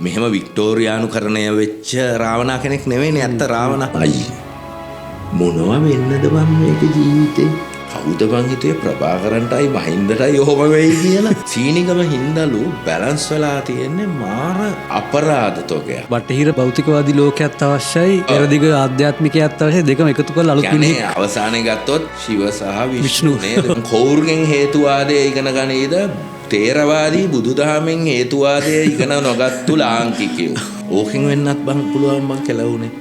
මෙහෙම වික්ටෝරියානුකරණය වෙච්ච රාවණා කෙනෙක් නෙවෙයිනේ ඇත්ත රාවණා. අයියේ මොනවා වෙන්නද බං මේක ජීවිතේ? කවුද බං හිතුවේ ප්‍රභාකරන්ටයි මහින්දටයි ඔහොම වෙයි කියලා? සීනිගම හින්දලු බැලන්ස් වෙලා තියෙන්නේ මාර අපරාධ තෝගයක්. බටහිර භෞතිකවාදී ලෝකයක් අවශ්‍යයි, පෙරදිග ආධ්‍යාත්මිකයක් අවශ්‍යයි. දෙකම එකතු කරලා අලුත් කියන්නේ අවසානයේ ගත්තොත් ශිව සහ විෂ්ණු නේද? කවුරුගෙන් හේතුවාදය ඉගෙන ගනීද? තේරවාදී බුදුදහමෙන් හේතුවාදය ඉගෙන නොගත්තු ලාංකිකයෝ. ඕකෙන් වෙන්නත් බං පුළුවන් බං කෙලවුනේ.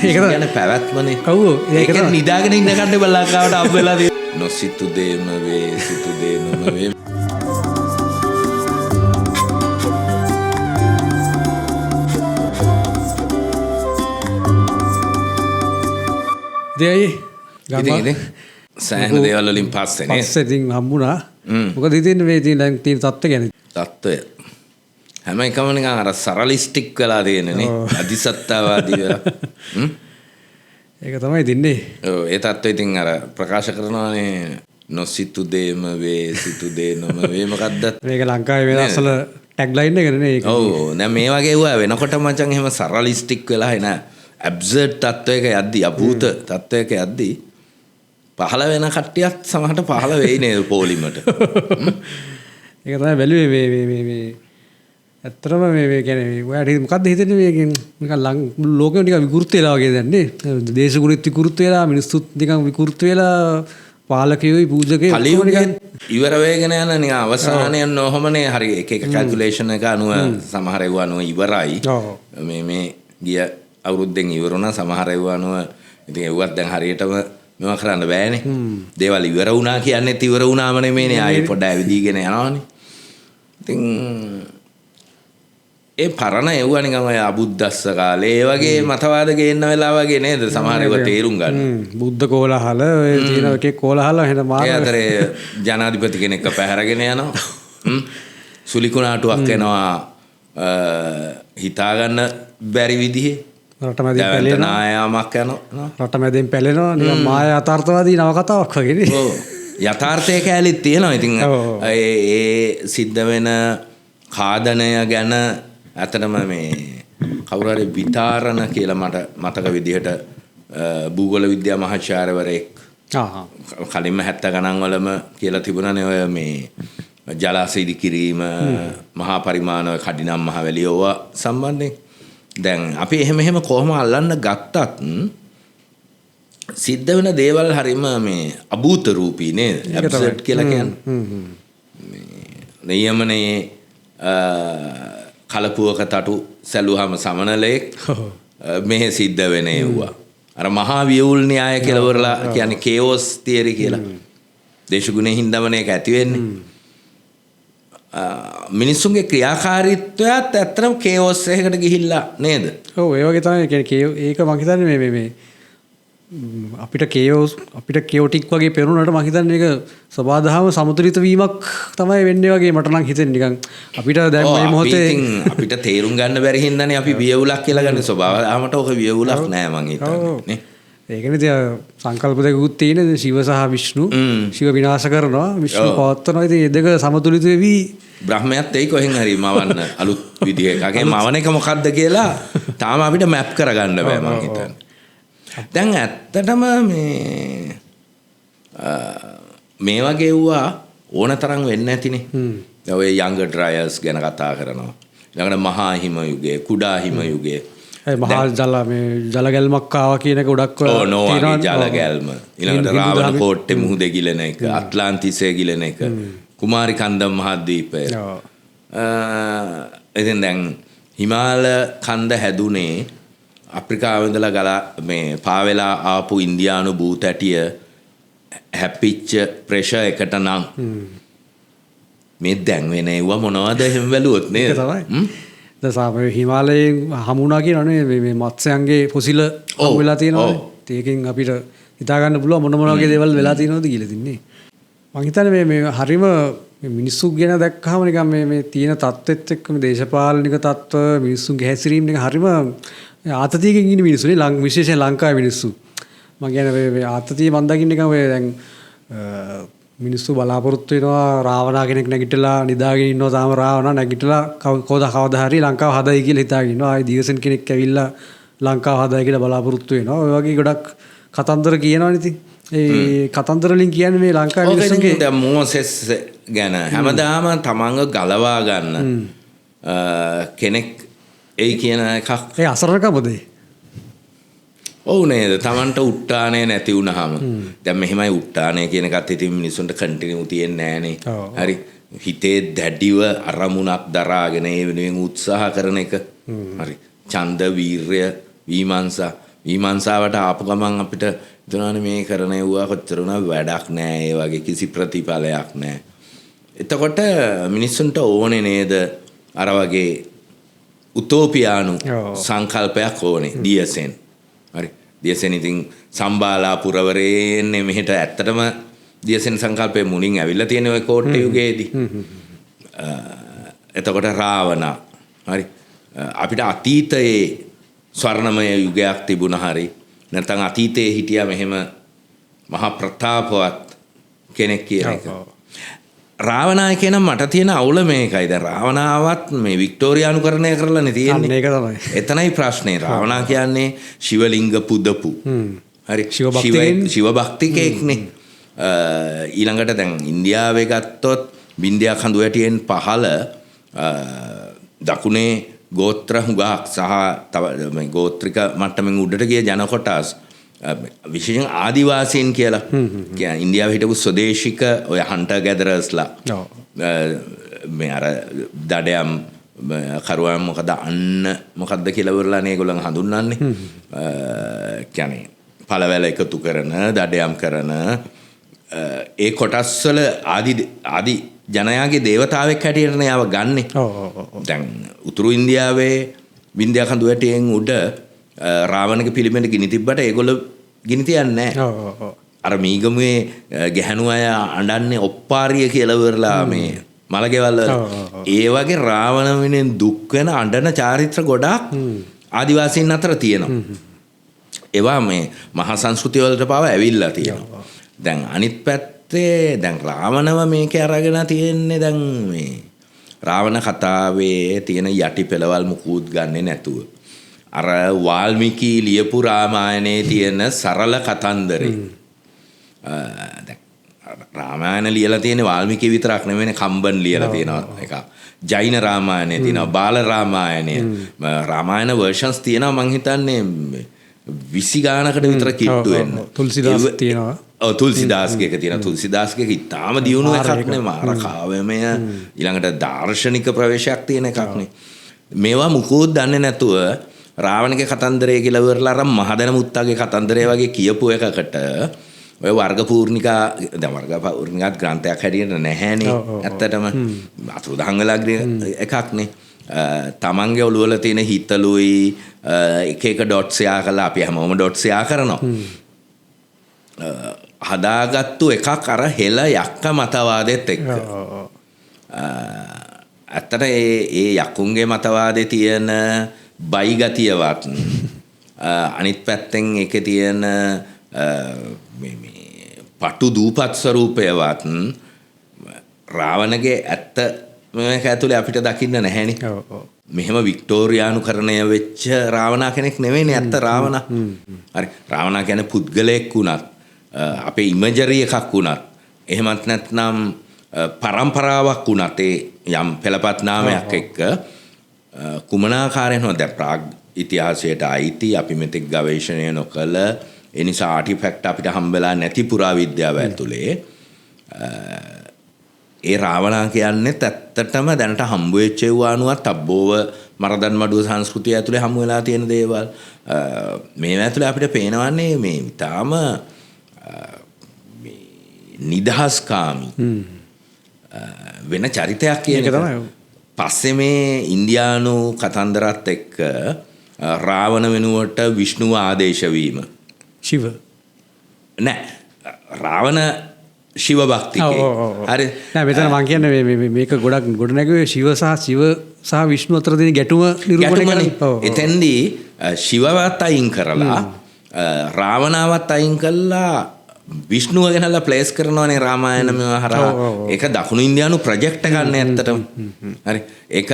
ඒක කියන්නේ පැවැත්මනේ. ඔව් ඒක නිදාගෙන ඉන්න කන්නේ බල්ලකාවට අබ් වෙලා තියෙන. නොසිතු දේම වේ සිතු දේම වේ. දෙයි ඉතින් සෑහෙන දේවල් වලින් පස්සේනේ. පස්සේ ඉතින් හම්බුණා. මොකද ඉතින් මේ තියෙන තත්ත්වය ගැන. තත්ත්වය හැම එකම නිකන් අර සරලිස්ටික් වෙලා තියෙනනේ. අදිසත්තාවාදී වෙලා. ඒක තමයි තින්නේ. ඔව් ඒ තත්ත්වය ඉතින් අර ප්‍රකාශ කරනවානේ නොසිතු දේම වේ සිතු දේම වේ මොකද්ද? මේක ලංකාවේ මේ දවස්වල ටැග් ලයින් එක නේ ඒක. ඔව් දැන් මේ වගේ වුණා වෙනකොට මචං එහෙම සරලිස්ටික් වෙලා එන ඇබ්සර්ඩ් තත්ත්වයක යද්දි අභූත තත්ත්වයක යද්දි පහළ වෙන කට්ටියත් සමහරට පහළ වෙයි නේද පොලිමට. ඒක තමයි බැලුවේ මේ ඇත්තටම මේ කියන්නේ ඔයාට මොකද්ද හිතෙන්නේ මේකෙන් නිකන් ලෝකෙ නිකන් විකෘති වෙලා වගේ දැන් නේ. දේශගුණෙත් විකෘති වෙලා මිනිස්සුත් නිකන් විකෘති වෙලා පාලකයෝයි පූජකයෝ නිකන් ඉවර වෙගෙන යන නිකන් අවසානයේ නොහොමනේ හරි එක එක කැල්කියුලේෂන් එක අනුව සමහර ඒවා අනුව ඉවරයි. මේ ගිය අවුරුද්දෙන් ඉවර වුණා සමහර ඒවා අනුව ඉතින් ඒවත් දැන් හරියටම මේවා කරන්න බෑනේ. දේවල් ඉවර වුණා කියන්නේත් ඉවර වුණාම නෙමෙයිනේ ආයෙ පොඩ්ඩක් ඇවිදීගෙන යනවානේ. ඉතින් ඒ පරණ එව්වා නිකන් ඔය අබුද්දස්ස කාලේ ඒ වගේ මතවාද ගේන්න වෙලා වගේ නේද සමහර ඒවා තේරුම් ගන්න. බුද්ධ කෝලහල ඔය තියෙන එකේ කෝලහල එහෙම මාන. ඒ අතරේ ජනාධිපති කෙනෙක්ව පැහැරගෙන යනවා. සුලිකුණාටුවක් එනවා හිතා ගන්න බැරි විදිහේ. රටමැදින් පැලෙනවා. නායාමක් යනවා. රටමැදින් පැලෙනවා නිකන් මායා යථාර්ථවාදී නවකතාවක් වගේ නේ. ඔව්. යථාර්ථයේ කැලිත් තියෙනවා. ඉතින් ඒ සිද්ධ වෙන කාදනය ගැන ඇත්තටම මේ කවුරු හරි විතාරණ කියලා මට මතක විදිහට භූගෝල විද්‍යා මහාචාර්යවරයෙක් කලින්ම 70 ගණන් වලම කියලා තිබුණානේ ඔය මේ ජලාශය ඉදිකිරීම මහා පරිමාණ කඩිනම් මහවැලිය ඕවා සම්බන්ධයෙන්. දැන් අපි එහෙම කොහොම අල්ලන්න ගත්තත් සිද්ධ වෙන දේවල් හරීම මේ අභූත රූපී නේද? ඇබ්සර්ඩ් කියලා කියන්නේ. නියමනේ කලපුවක තටු සැලුවහම සමනලෙක් මෙහෙ සිද්ධ වෙන ඒවා. අර මහා වියවුල් න්‍යාය කියලා වරලා කියන්නේ කේෝස් තියරි කියලා. දේශගුණේ හින්දාම මේක ඇති වෙන්නේ. මිනිස්සුන්ගේ ක්‍රියාකාරීත්වයත් ඇත්තටම කේෝස් එකකට ගිහිල්ලා නේද? ඔව් ඒ වගේ තමයි කියන්නේ ඒක මම හිතන්නේ මේ අපිට කේෝටික් වගේ පෙරුණාට මම හිතන්නේ මේක සබාධාම සමතුලිත වීමක් තමයි වෙන්නේ වගේ මට නම් හිතෙන්නේ නිකන් අපිට දැන් මේ මොහොතේ අපිට තේරුම් ගන්න බැරි හින්දානේ අපි වියවුලක් කියලා ගන්න ස්වභාවයකට ඔක වියවුලක් නෑ මං හිතන්නේ නේ. ඒකනේ තියා සංකල්ප දෙකකුත් තියෙන ශිව සහ විෂ්ණු. ශිව විනාශ කරනවා විෂ්ණු පවත්වනවා. ඉතින් මේ දෙක සමතුලිත වෙවි බ්‍රහ්මයාත් එයි කොහෙන් හරි මවන්න අලුත් විදිහ එකක්. ඒ මවන එක මොකද්ද කියලා තාම අපිට මැප් කරගන්න බෑ මං හිතන්නේ. දැන් ඇත්තටම මේ වගේ වුණා ඕන තරම් වෙන්නේ නැතිනේ. දැන් ඔය යංගර් ඩ්‍රයර්ස් ගැන කතා කරනවා. ඊළඟට මහා හිම යුගය, කුඩා හිම යුගය. මහා ජල ගැල්මක් ආවා කියන එක ගොඩක් තියෙනවා. ජල ගැල්ම. ඊළඟට රාවණ කෝට්ටේ මුහුදේ ගිලෙන එක, ඇට්ලාන්ටිසයේ ගිලෙන එක, කුමාරි කන්දම් මහද්වීපය. ඉතින් දැන් හිමාල කන්ද හැදුනේ අප්‍රිකාවේ ඉඳලා ගලා මේ පාවෙලා ආපු ඉන්දියානු භූතැටිය හැපිච්ච ප්‍රෙෂර් එකට නම් මේ දැන් වෙන ඒවා මොනවද එහෙම බැලුවොත් නේද? ඒක තමයි. දැන් හිමාලයෙන් හමුණා කියනනේ මේ මත්ස්‍යයන්ගේ පොසිල හමු වෙලා තියෙනවා. ඒකෙන් අපිට හිතා ගන්න පුළුවන් මොන වගේ දේවල් වෙලා තියෙනවද කියලා තින්නේ. මම හිතන්නේ මේ හරිම මිනිස්සු ගැන දැක්කහම නිකන් මේ තියෙන තත්ත්වෙත් එක්ක මේ දේශපාලනික තත්ත්ව මිනිස්සුන්ගේ හැසිරීම නිකන් හරිම ආතතියකින් ඉන්න මිනිස්සුනේ විශේෂයෙන් ලංකාවේ මිනිස්සු. මම කියන්නේ මේ ආතතිය මම දකින්න නිකන් ඔය දැන් මිනිස්සු බලාපොරොත්තු වෙනවා රාවණා කෙනෙක් නැගිටලා නිදාගෙන ඉන්නවා තාම රාවණා නැගිටලා කවදා හරි ලංකාව හදයි කියලා හිතාගෙන ඉන්නවා. ආයි දියසෙන් කෙනෙක් ඇවිල්ලා ලංකාව හදයි කියලා බලාපොරොත්තු වෙනවා. ඔය වගේ ගොඩක් කතන්දර කියනවනේ ඉතින්. ඒ කතන්දර වලින් කියන්නේ මේ ලංකාවේ මිනිස්සුන්ගේ දැන් මෝසෙස් ගැන හැමදාම තමන්ව ගලවා ගන්න කෙනෙක් එයි කියන එකක්. ඒ අසරණකමද? ඔව් නේද? තමන්ට උට්ටානේ නැති වුනහම දැන් මෙහෙමයි උට්ටානේ කියන එකත් ඉතින් මිනිස්සුන්ට කන්ටිනියු තියෙන්නේ නැහනේ. හරි. හිතේ දැඩිව අරමුණක් දරාගෙන ඒ වෙනුවෙන් උත්සාහ කරන එක. හරි. ඡන්ද වීරය විමර්ශාවට ආපු ගමන් අපිට හිතනවානේ මේ කරන ඒවා කොච්චර උනා වැඩක් නැහැ. ඒ වගේ කිසි ප්‍රතිඵලයක් නැහැ. එතකොට මිනිස්සුන්ට ඕනේ නේද අර වගේ උතෝපියානු සංකල්පයක් ඕනේ දියසෙන්. හරි. දියසෙන් ඉතින් සම්බාලා පුරවරේන්නේ මෙහෙට ඇත්තටම දියසෙන් සංකල්පයේ මුණින් ඇවිල්ලා තියෙන ඔය කෝට්ටේ යුගයේදී. එතකොට රාවණා. හරි. අපිට අතීතයේ ස්වර්ණමය යුගයක් තිබුණා හරි. නැත්නම් අතීතයේ හිටියා මෙහෙම මහා ප්‍රතාපවත් කෙනෙක් කියන එක. රාවණා කියන මට තියෙන අවුල මේකයි. දැන් රාවණාවත් මේ වික්ටෝරියානුකරණය කරලානේ තියෙන්නේ. ඒක තමයි. එතනයි ප්‍රශ්නේ. රාවණා කියන්නේ ශිවලිංග පුදපු. හරි. ශිව භක්තිකයෙක්නේ. ඊළඟට දැන් ඉන්දියාවේ ගත්තොත් බින්දියා කඳුවැටියෙන් පහළ දකුණේ ගෝත්‍ර හුඟක් සහ තව මේ ගෝත්‍රික මට්ටමින් උඩට ගිය ජන කොටස් විශේෂයෙන් ආදිවාසීන් කියලා කියන්නේ ඉන්දියාවේ හිටපු ස්වදේශික ඔය හන්ටර් ගැදරර්ස්ලා මේ අර දඩයම් කරුවන් මොකද්ද කියලා වරලානේ ඒගොල්ලන් හඳුන්වන්නේ කියන්නේ පළවැල එකතු කරන දඩයම් කරන ඒ කොටස් වල ආදි ජනයාගේ දේවතාවෙක් හැටියට නේ ආව ගන්නෙ. දැන් උතුරු ඉන්දියාවේ වින්ධ්‍යා කඳුවැටියෙන් උඩ රාවණගේ පිළිමෙට ගිනි තිබ්බට ඒගොල්ලෝ ගිනි තියන්නේ නැහැ. අර මීගමුවේ ගැහණු අය අඬන්නේ ඔප්පාරිය කියලා වරලා මේ මලගෙවල් වල. ඒ වගේ රාවණ වෙනෙන් දුක් වෙන අඬන චාරිත්‍ර ගොඩක් ආදිවාසීන් අතර තියෙනවා. ඒවා මේ මහා සංස්කෘතිය වලට පාව ඇවිල්ලා තියෙනවා. දැන් අනිත් පැත්තේ දැන් රාවණව මේකේ අරගෙන තියෙන්නේ දැන් මේ රාවණ කතාවේ තියෙන යටි පෙළවල් මුකුත් ගන්නෙ නැතුව අර වාල්මීකි ලියපු රාමායනයේ තියෙන සරල කතන්දරේ දැන් රාමායන ලියලා තියෙන වාල්මීකි විතරක් නෙවෙයි කම්බන් ලියලා තියෙනවා එක ජෛන රාමායනයේ තියෙනවා බාල රාමායනය රාමායන වර්ෂන්ස් තියෙනවා මං හිතන්නේ 20 ගානකට විතර කිට්ටු වෙන්න. තුල්සිදාස් තියෙනවා. ඔව් තුල්සිදාස්ගේ එක තියෙනවා. තුල්සිදාස්ගේ ඉතාලම දියුණු එකක් නේ මාර කාව්‍යමය ඊළඟට දාර්ශනික ප්‍රවේශයක් තියෙන එකක් නේ. මේවා මුකුත් දන්නේ නැතුව රාවණගේ කතන්දරය කියලා වරලා අර මහදන මුත්තගේ කතන්දරය වගේ කියපු එකකට ඔය වර්ග පූර්ණිකා දැන් වර්ග පූර්ණිකාත් ග්‍රන්ථයක් හැටියට නැහැනේ. ඇත්තටම අතුරුදහන් වෙලා එකක් නේ. තමන්ගේ ඔළුවල තියෙන හිතලුයි එක එක ඩොට්ස් යා කරලා අපි හැමෝම ඩොට්ස් යා කරනවා. හදාගත්තු එකක් අර හෙළ යක්ක මතවාදෙත් එක්ක. ඇත්තට ඒ යකුන්ගේ මතවාදේ තියෙන බයි ගතියවත් අනිත් පැත්තෙන් ඒකේ තියෙන මේ පටු දූපත් ස්වරූපයවත් රාවණගේ ඇත්ත මේක ඇතුලේ අපිට දකින්න නැහැනේ. මෙහෙම වික්ටෝරියානුකරණය වෙච්ච රාවණා කෙනෙක් නෙවෙයිනේ ඇත්ත රාවණා. හරි. රාවණා කියන්නේ පුද්ගලයෙක් වුණත් අපේ ඉමේජරි එකක් වුණත් එහෙමත් නැත්නම් පරම්පරාවක් වුණත් ඒ යම් පෙළපත් නාමයක් එක්ක කුමනාකාරයෙන් හොද ප්‍රාග් ඉතිහාසයට අයිති අපි මෙතෙක් ගවේෂණය නොකළ ඒ නිසා ආටිෆැක්ට් අපිට හම්බෙලා නැති පුරාවිද්‍යාව ඇතුලේ ඒ රාවණා කියන්නේ ඇත්තටම දැනට හම්බ වෙච්ච ඒවා අනුවත් අබ්බෝව මරදන් මඩුව සංස්කෘතිය ඇතුලේ හමු වෙලා තියෙන දේවල් මේවා ඇතුලේ අපිට පේනවන්නේ මේ ඊටාම නිදහස්කාමී වෙන චරිතයක් කියන එක තමයි. පස්සේ මේ ඉන්දියානු කතන්දරත් එක්ක රාවණ වෙනුවට විෂ්ණුව ආදේශ වීම ශිව නෑ රාවණ ශිව භක්තිකේ. හරි. නෑ මෙතන මම කියන්නේ මේක ගොඩක් ගොඩ නැගුවේ ශිව සහ විෂ්ණු අතර තියෙන ගැටුම නිරූපණය කරන්නේ. එතෙන්දී ශිවවත් අයින් කරලා රාවණාවත් අයින් කළා විෂ්ණුව ගැනලා ප්ලේස් කරනවානේ රාමායන මේවා හරහා. ඒක දකුණු ඉන්දියානු ප්‍රොජෙක්ට් එකක් නේ ඇත්තටම. හරි. ඒක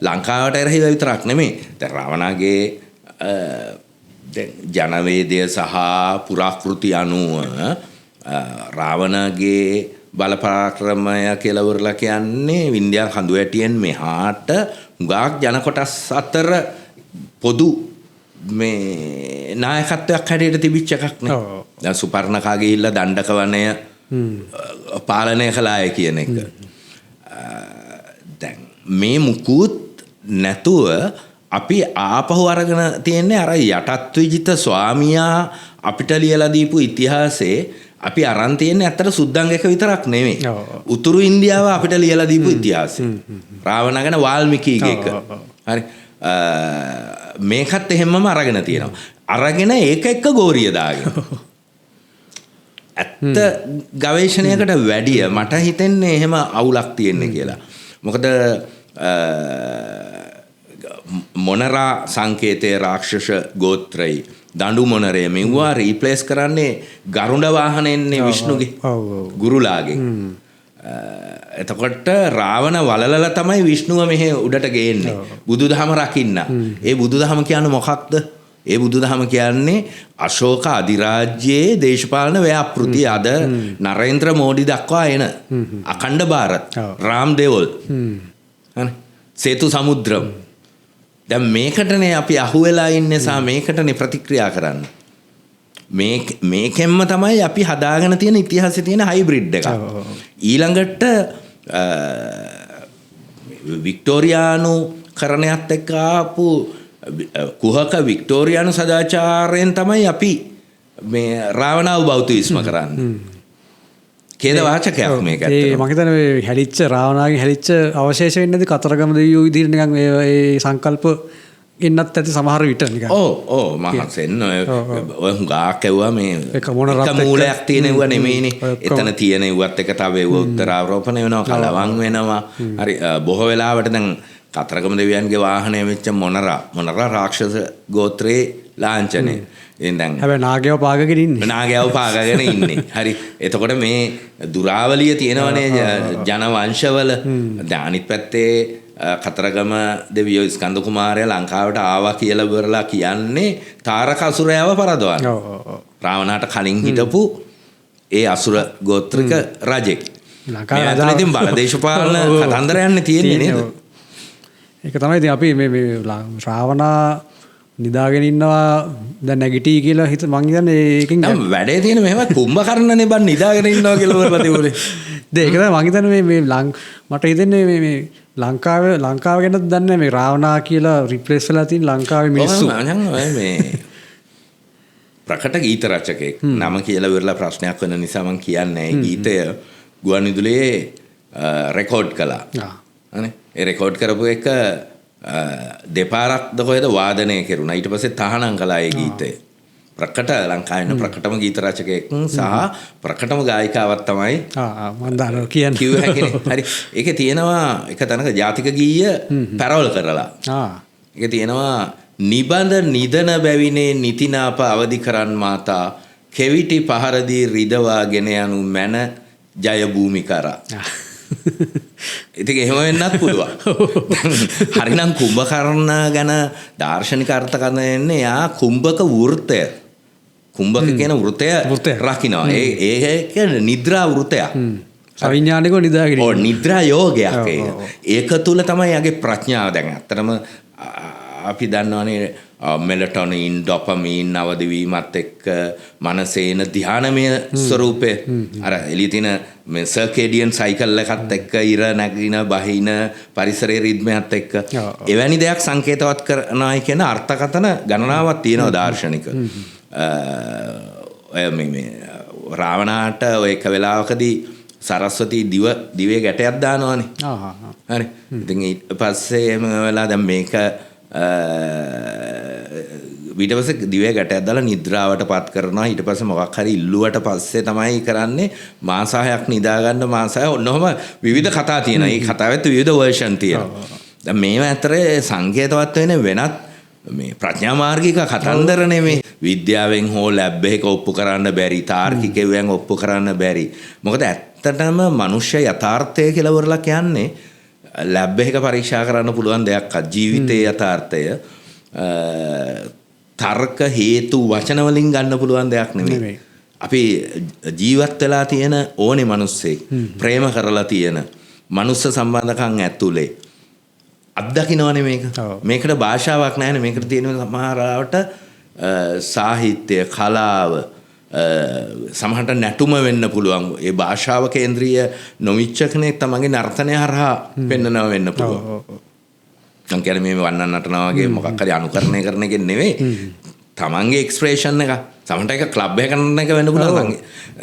ලංකාවට එරෙහිව විතරක් නෙමෙයි. දැන් රාවණගේ ජනවේදය සහ පුරාකෘති අනුව රාවණගේ බලපරාක්‍රමය කියලා වරලා කියන්නේ වින්දියා කඳු ඇටියෙන් මෙහාට හුඟක් ජන කොටස් අතර පොදු මේ නායකත්වයක් හැටියට තිබිච්ච එකක් නේ. දැන් සුපර්ණකා ගිහිල්ලා දණ්ඩක වනය පාලනය කළාය කියන එක. දැන් මේ මුකුත් නැතුව අපි ආපහු අරගෙන තියෙන්නේ අර යටත් විජිත ස්වාමියා අපිට ලියලා දීපු ඉතිහාසයේ අපි අරන් තියෙන්නේ ඇත්තට සුද්දංගක විතරක් නෙමෙයි. උතුරු ඉන්දියාව අපිට ලියලා දීපු ඉතිහාසය. රාවණ ගැන වාල්මීකිගේ එක. හරි. මේකත් එහෙමම අරගෙන තියෙනවා. අරගෙන ඒක එක්ක ගෝරිය දාගෙන. ඇත්ත ගවේෂණයකට වැඩිය මට හිතෙන්නේ එහෙම අවුලක් තියෙන්නේ කියලා. මොකද මොනරා සංකේතයේ රාක්ෂස ගෝත්‍රයි දඬු මොනරේ මෙවුවා රීප්ලේස් කරන්නේ ගරුඩ වාහනයෙන්නේ විෂ්ණුගේ ගුරුලාගෙන්. එතකොට රාවණ වලලලා තමයි විෂ්ණුව මෙහෙ උඩට ගේන්නේ බුදුදහම රකින්න. ඒ බුදුදහම කියන්නේ මොකක්ද? ඒ බුදුදහම කියන්නේ අශෝක අධිරාජ්‍යයේ දේශපාලන ව්‍යාපෘතිය අද නරේන්ද්‍ර මෝඩි දක්වා එන අඛණ්ඩ ಭಾರತ್ රාම් දෙවොල් සේතු සමුද්‍රම්. දැන් මේකටනේ අපි අහුවෙලා ඉන්නේ සහ මේකටනේ ප්‍රතික්‍රියා කරන්නේ. මේකෙන්ම තමයි අපි හදාගෙන තියෙන ඉතිහාසයේ තියෙන හයිබ්‍රිඩ් එක. ඊළඟට වික්ටෝරියානු කරණයත් එක්ක ආපු කුහක වික්ටෝරියානු සදාචාරයෙන් තමයි අපි මේ රාවණව බෞද්ධිස්ම කරන්නේ. කේද වාචකයක් මේක ඇත්තට. මම හිතන්නේ මේ හැලිච්ච රාවණාගේ හැලිච්ච අවශේෂ වෙන්නේ නැති කතරගම දෙවියෝ විදිහට නිකන් ඒ සංකල්ප එන්නත් ඇති සමහර විට නිකන්. ඔව් මහසෙන් ඔය හුඟා කැවුවා මේ එක මූලයක් තියෙනව නෙමෙයිනේ. එතන තියෙනවත් එක තව ඒව උත්තරාරෝපණය වෙනවා කලවම් වෙනවා. හරි බොහෝ වෙලාවට දැන් කතරගම දෙවියන්ගේ වාහනය වෙච්ච මොනරා රාක්ෂස ගෝත්‍රයේ ලාංඡනය. දැන් හැබැයි නාගයව පාගගෙන ඉන්නේ. නාගයව පාගගෙන ඉන්නේ. හරි. එතකොට මේ දුරාවලිය තියෙනවනේ ජන වංශවල. දැන් අනිත් පැත්තේ කතරගම දෙවියෝ ස්කන්ධ කුමාරයා ලංකාවට ආවා කියලා ඉවරලා කියන්නේ තාරක අසුරයව පරදවන්න. රාවණාට කලින් හිටපු ඒ අසුර ගෝත්‍රික රජෙක්. ලංකාවේ ඉතින් බලදේශපාලන කතන්දරයන්නේ තියෙන්නේ නේද? ඒක තමයි ඉතින් අපි මේ රාවණා නිදාගෙන ඉන්නවා දැන් නැගිටී කියලා හිත මං කියන්නේ ඒකෙන් වැඩේ තියෙන මෙහෙම කුම්භකර්ණනේ බන් නිදාගෙන ඉන්නවා කියලා වරලා තිබුණේ. ඒක තමයි මං හිතන්නේ මේ මට හිතෙන්නේ මේ ලංකාව ගැනත් දන්නේ මේ රාවණා කියලා රිප්ලේස් වෙලා තියෙන ලංකාවේ මිනිස්සු. මේ ප්‍රකට ගීත රචකෙක් නම කියලා ඉවරලා ප්‍රශ්නයක් වෙන නිසා මං කියන්නේ ඒ ගීතය ගුවන්විදුලියේ රෙකෝඩ් කළා. අනේ ඒ රෙකෝඩ් කරපු එක දෙපාරක්ද කොහෙද වාදනය කෙරුණා. ඊට පස්සේ තහනම් කළා ඒ ගීතය. ප්‍රකට ලංකාවේ ප්‍රකටම ගීත රචකයෙක් සහ ප්‍රකටම ගායිකාවක් තමයි මම දන්නවා කියන්නේ. කිව්ව හැකිනේ. හරි. ඒකේ තියෙනවා එක තැනක ජාතික ගීය පැරවල් කරලා. ඒකේ තියෙනවා නිබඳ නිදන බැවිනේ නිතිනාප අවදි කරන් මාතා කෙවිටි පහරදී රිදවාගෙන යනු මැන ජය භූමි කරා. ඉතින් එහෙම වෙන්නත් පුළුවන්. හරිනම් කුම්භකර්ණ ගැන දාර්ශනික අර්ථකථන එන්නේ යා කුම්භක වෘතය. කුම්භක කියන වෘතය රකින්නවා. ඒක නිද්‍රා වෘතයක්. අවිඥානිකව නිදාගෙන. ඔව් නිද්‍රා යෝගයක් ඒක. ඒක තුල තමයි යගේ ප්‍රඥාව දැන් අත්‍තරම අපි දන්නවනේ මෙලටොනින් ඩොපමින් අවදිවීමත් එක්ක මනසේන ධානමය ස්වරූපය අර එළිය තියෙන මේ සර්කේඩියන් සයිකල් එකත් එක්ක ඉර නැගින බහින පරිසරයේ රිද්මයත් එක්ක එවැනි දෙයක් සංකේතවත් කරනයි කියන අර්ථකථන ගණනාවක් තියෙනවා දාර්ශනික. ඔය මේ රාවණාට ඔය එක වෙලාවකදී සරස්වතී දිවේ ගැටයක් දානවානේ. හරි. ඉතින් ඊට පස්සේ එහෙම වෙලා දැන් මේක ඊට පස්සේ දිවේ ගැටයක් දාලා නිද්‍රාවට පත් කරනවා. ඊට පස්සේ මොකක් හරි ඉල්ලුවට පස්සේ තමයි කරන්නේ මාස 6ක් නිදා ගන්න මාස 6 ඔන්නෝම විවිධ කතා තියෙනවා. මේ කතාවෙත් විවිධ වර්ෂන් තියෙනවා. දැන් මේව ඇතරේ සංකේතවත් වෙන වෙනත් මේ ප්‍රඥා මාර්ගික කතන්දර නෙමේ. විද්‍යාවෙන් හෝ ලැබ් එකක ඔප්පු කරන්න බැරි, තාර්කිකයෙන් ඔප්පු කරන්න බැරි. මොකද ඇත්තටම මනුෂ්‍ය යථාර්ථය කියලා වරලා කියන්නේ ලැබ් එකක පරීක්ෂා කරන්න පුළුවන් දෙයක්. ජීවිතයේ යථාර්ථය තර්ක හේතු වචන වලින් ගන්න පුළුවන් දෙයක් නෙමෙයි. අපි ජීවත් වෙලා තියෙන ඕනේ මිනිස්සෙක්, ප්‍රේම කරලා තියෙන මනුස්ස සම්බන්ධකම් ඇතුලේ අත්දකින්නවනේ මේක. මේකට භාෂාවක් නැහැනේ. මේකට තියෙන සමහරවට සාහිත්‍ය, කලාව, සමහරට නැටුම වෙන්න පුළුවන්. ඒ භාෂාව කේන්ද්‍රීය නොවිච්ච කෙනෙක් තමන්ගේ නර්තනය හරහා පෙන්වනවා වෙන්න පුළුවන්. මම කියන්නේ මේ වන්නන් නටනවා වගේ මොකක් හරි අනුකරණය කරන එක නෙවෙයි. තමන්ගේ එක්ස්ප්‍රෙෂන් එක. සමහරට ඒක ක්ලබ් එක කරන එක වෙන්න පුළුවන්.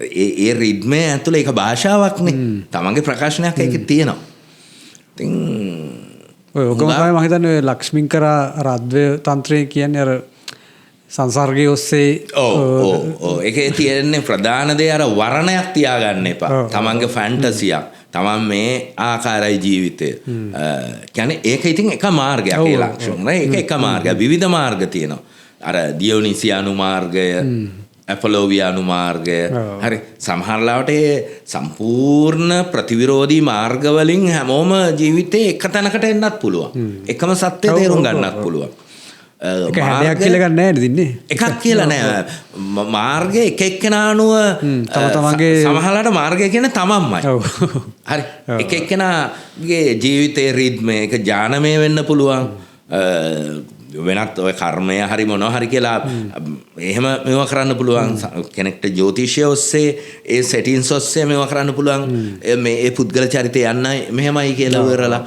ඒ රිද්මේ ඇතුලේ ඒක භාෂාවක්නේ. තමන්ගේ ප්‍රකාශනයක් ඒකේ තියෙනවා. ඉතින් ඔය ඔකම තමයි මම හිතන්නේ ලක්ෂ්මින් කරා අර අද්වය තන්ත්‍රය කියන්නේ අර සංසර්ගයේ ඔස්සේ ඒකේ තියෙන්නේ ප්‍රධාන දේ අර වර්ණයක් තියාගන්න එපා. තමන්ගේ ෆැන්ටසියක්. තමන් මේ ආකාරයි ජීවිතය. කියන්නේ ඒක ඉතින් එක මාර්ගයක් ඒ ලක්ෂණ. ඒක එක මාර්ගයක්. විවිධ මාර්ග තියෙනවා. අර දියෝනිසියානු මාර්ගය, ඇපොලෝවියානු මාර්ගය. හරි සමහරලාවට ඒ සම්පූර්ණ ප්‍රතිවිරෝධී මාර්ගවලින් හැමෝම ජීවිතේ එක තැනකට එන්නත් පුළුවන්. එකම සත්‍ය තේරුම් ගන්නත් පුළුවන්. ඒක හැඩයක් කියලා ගන්න නැහැ දින්නේ. එකක් කියලා නෑ. මාර්ගය එක එක්කෙනා අනුව තම තමන්ගේ සමහරලාට මාර්ගය කියන්නේ තමන්මයි. හරි. එක එක්කෙනාගේ ජීවිතයේ රිද්මය එක ඥානමය වෙන්න පුළුවන්. වෙනත් ඔය කර්මය හරි මොනවා හරි කියලා එහෙම මේවා කරන්න පුළුවන්. කෙනෙක්ට ජ්‍යොතිෂය ඔස්සේ ඒ සෙටින්ස් ඔස්සේ මේවා කරන්න පුළුවන්. මේ ඒ පුද්ගල චරිතය යන්නයි මෙහෙමයි කියලා ඉවරලා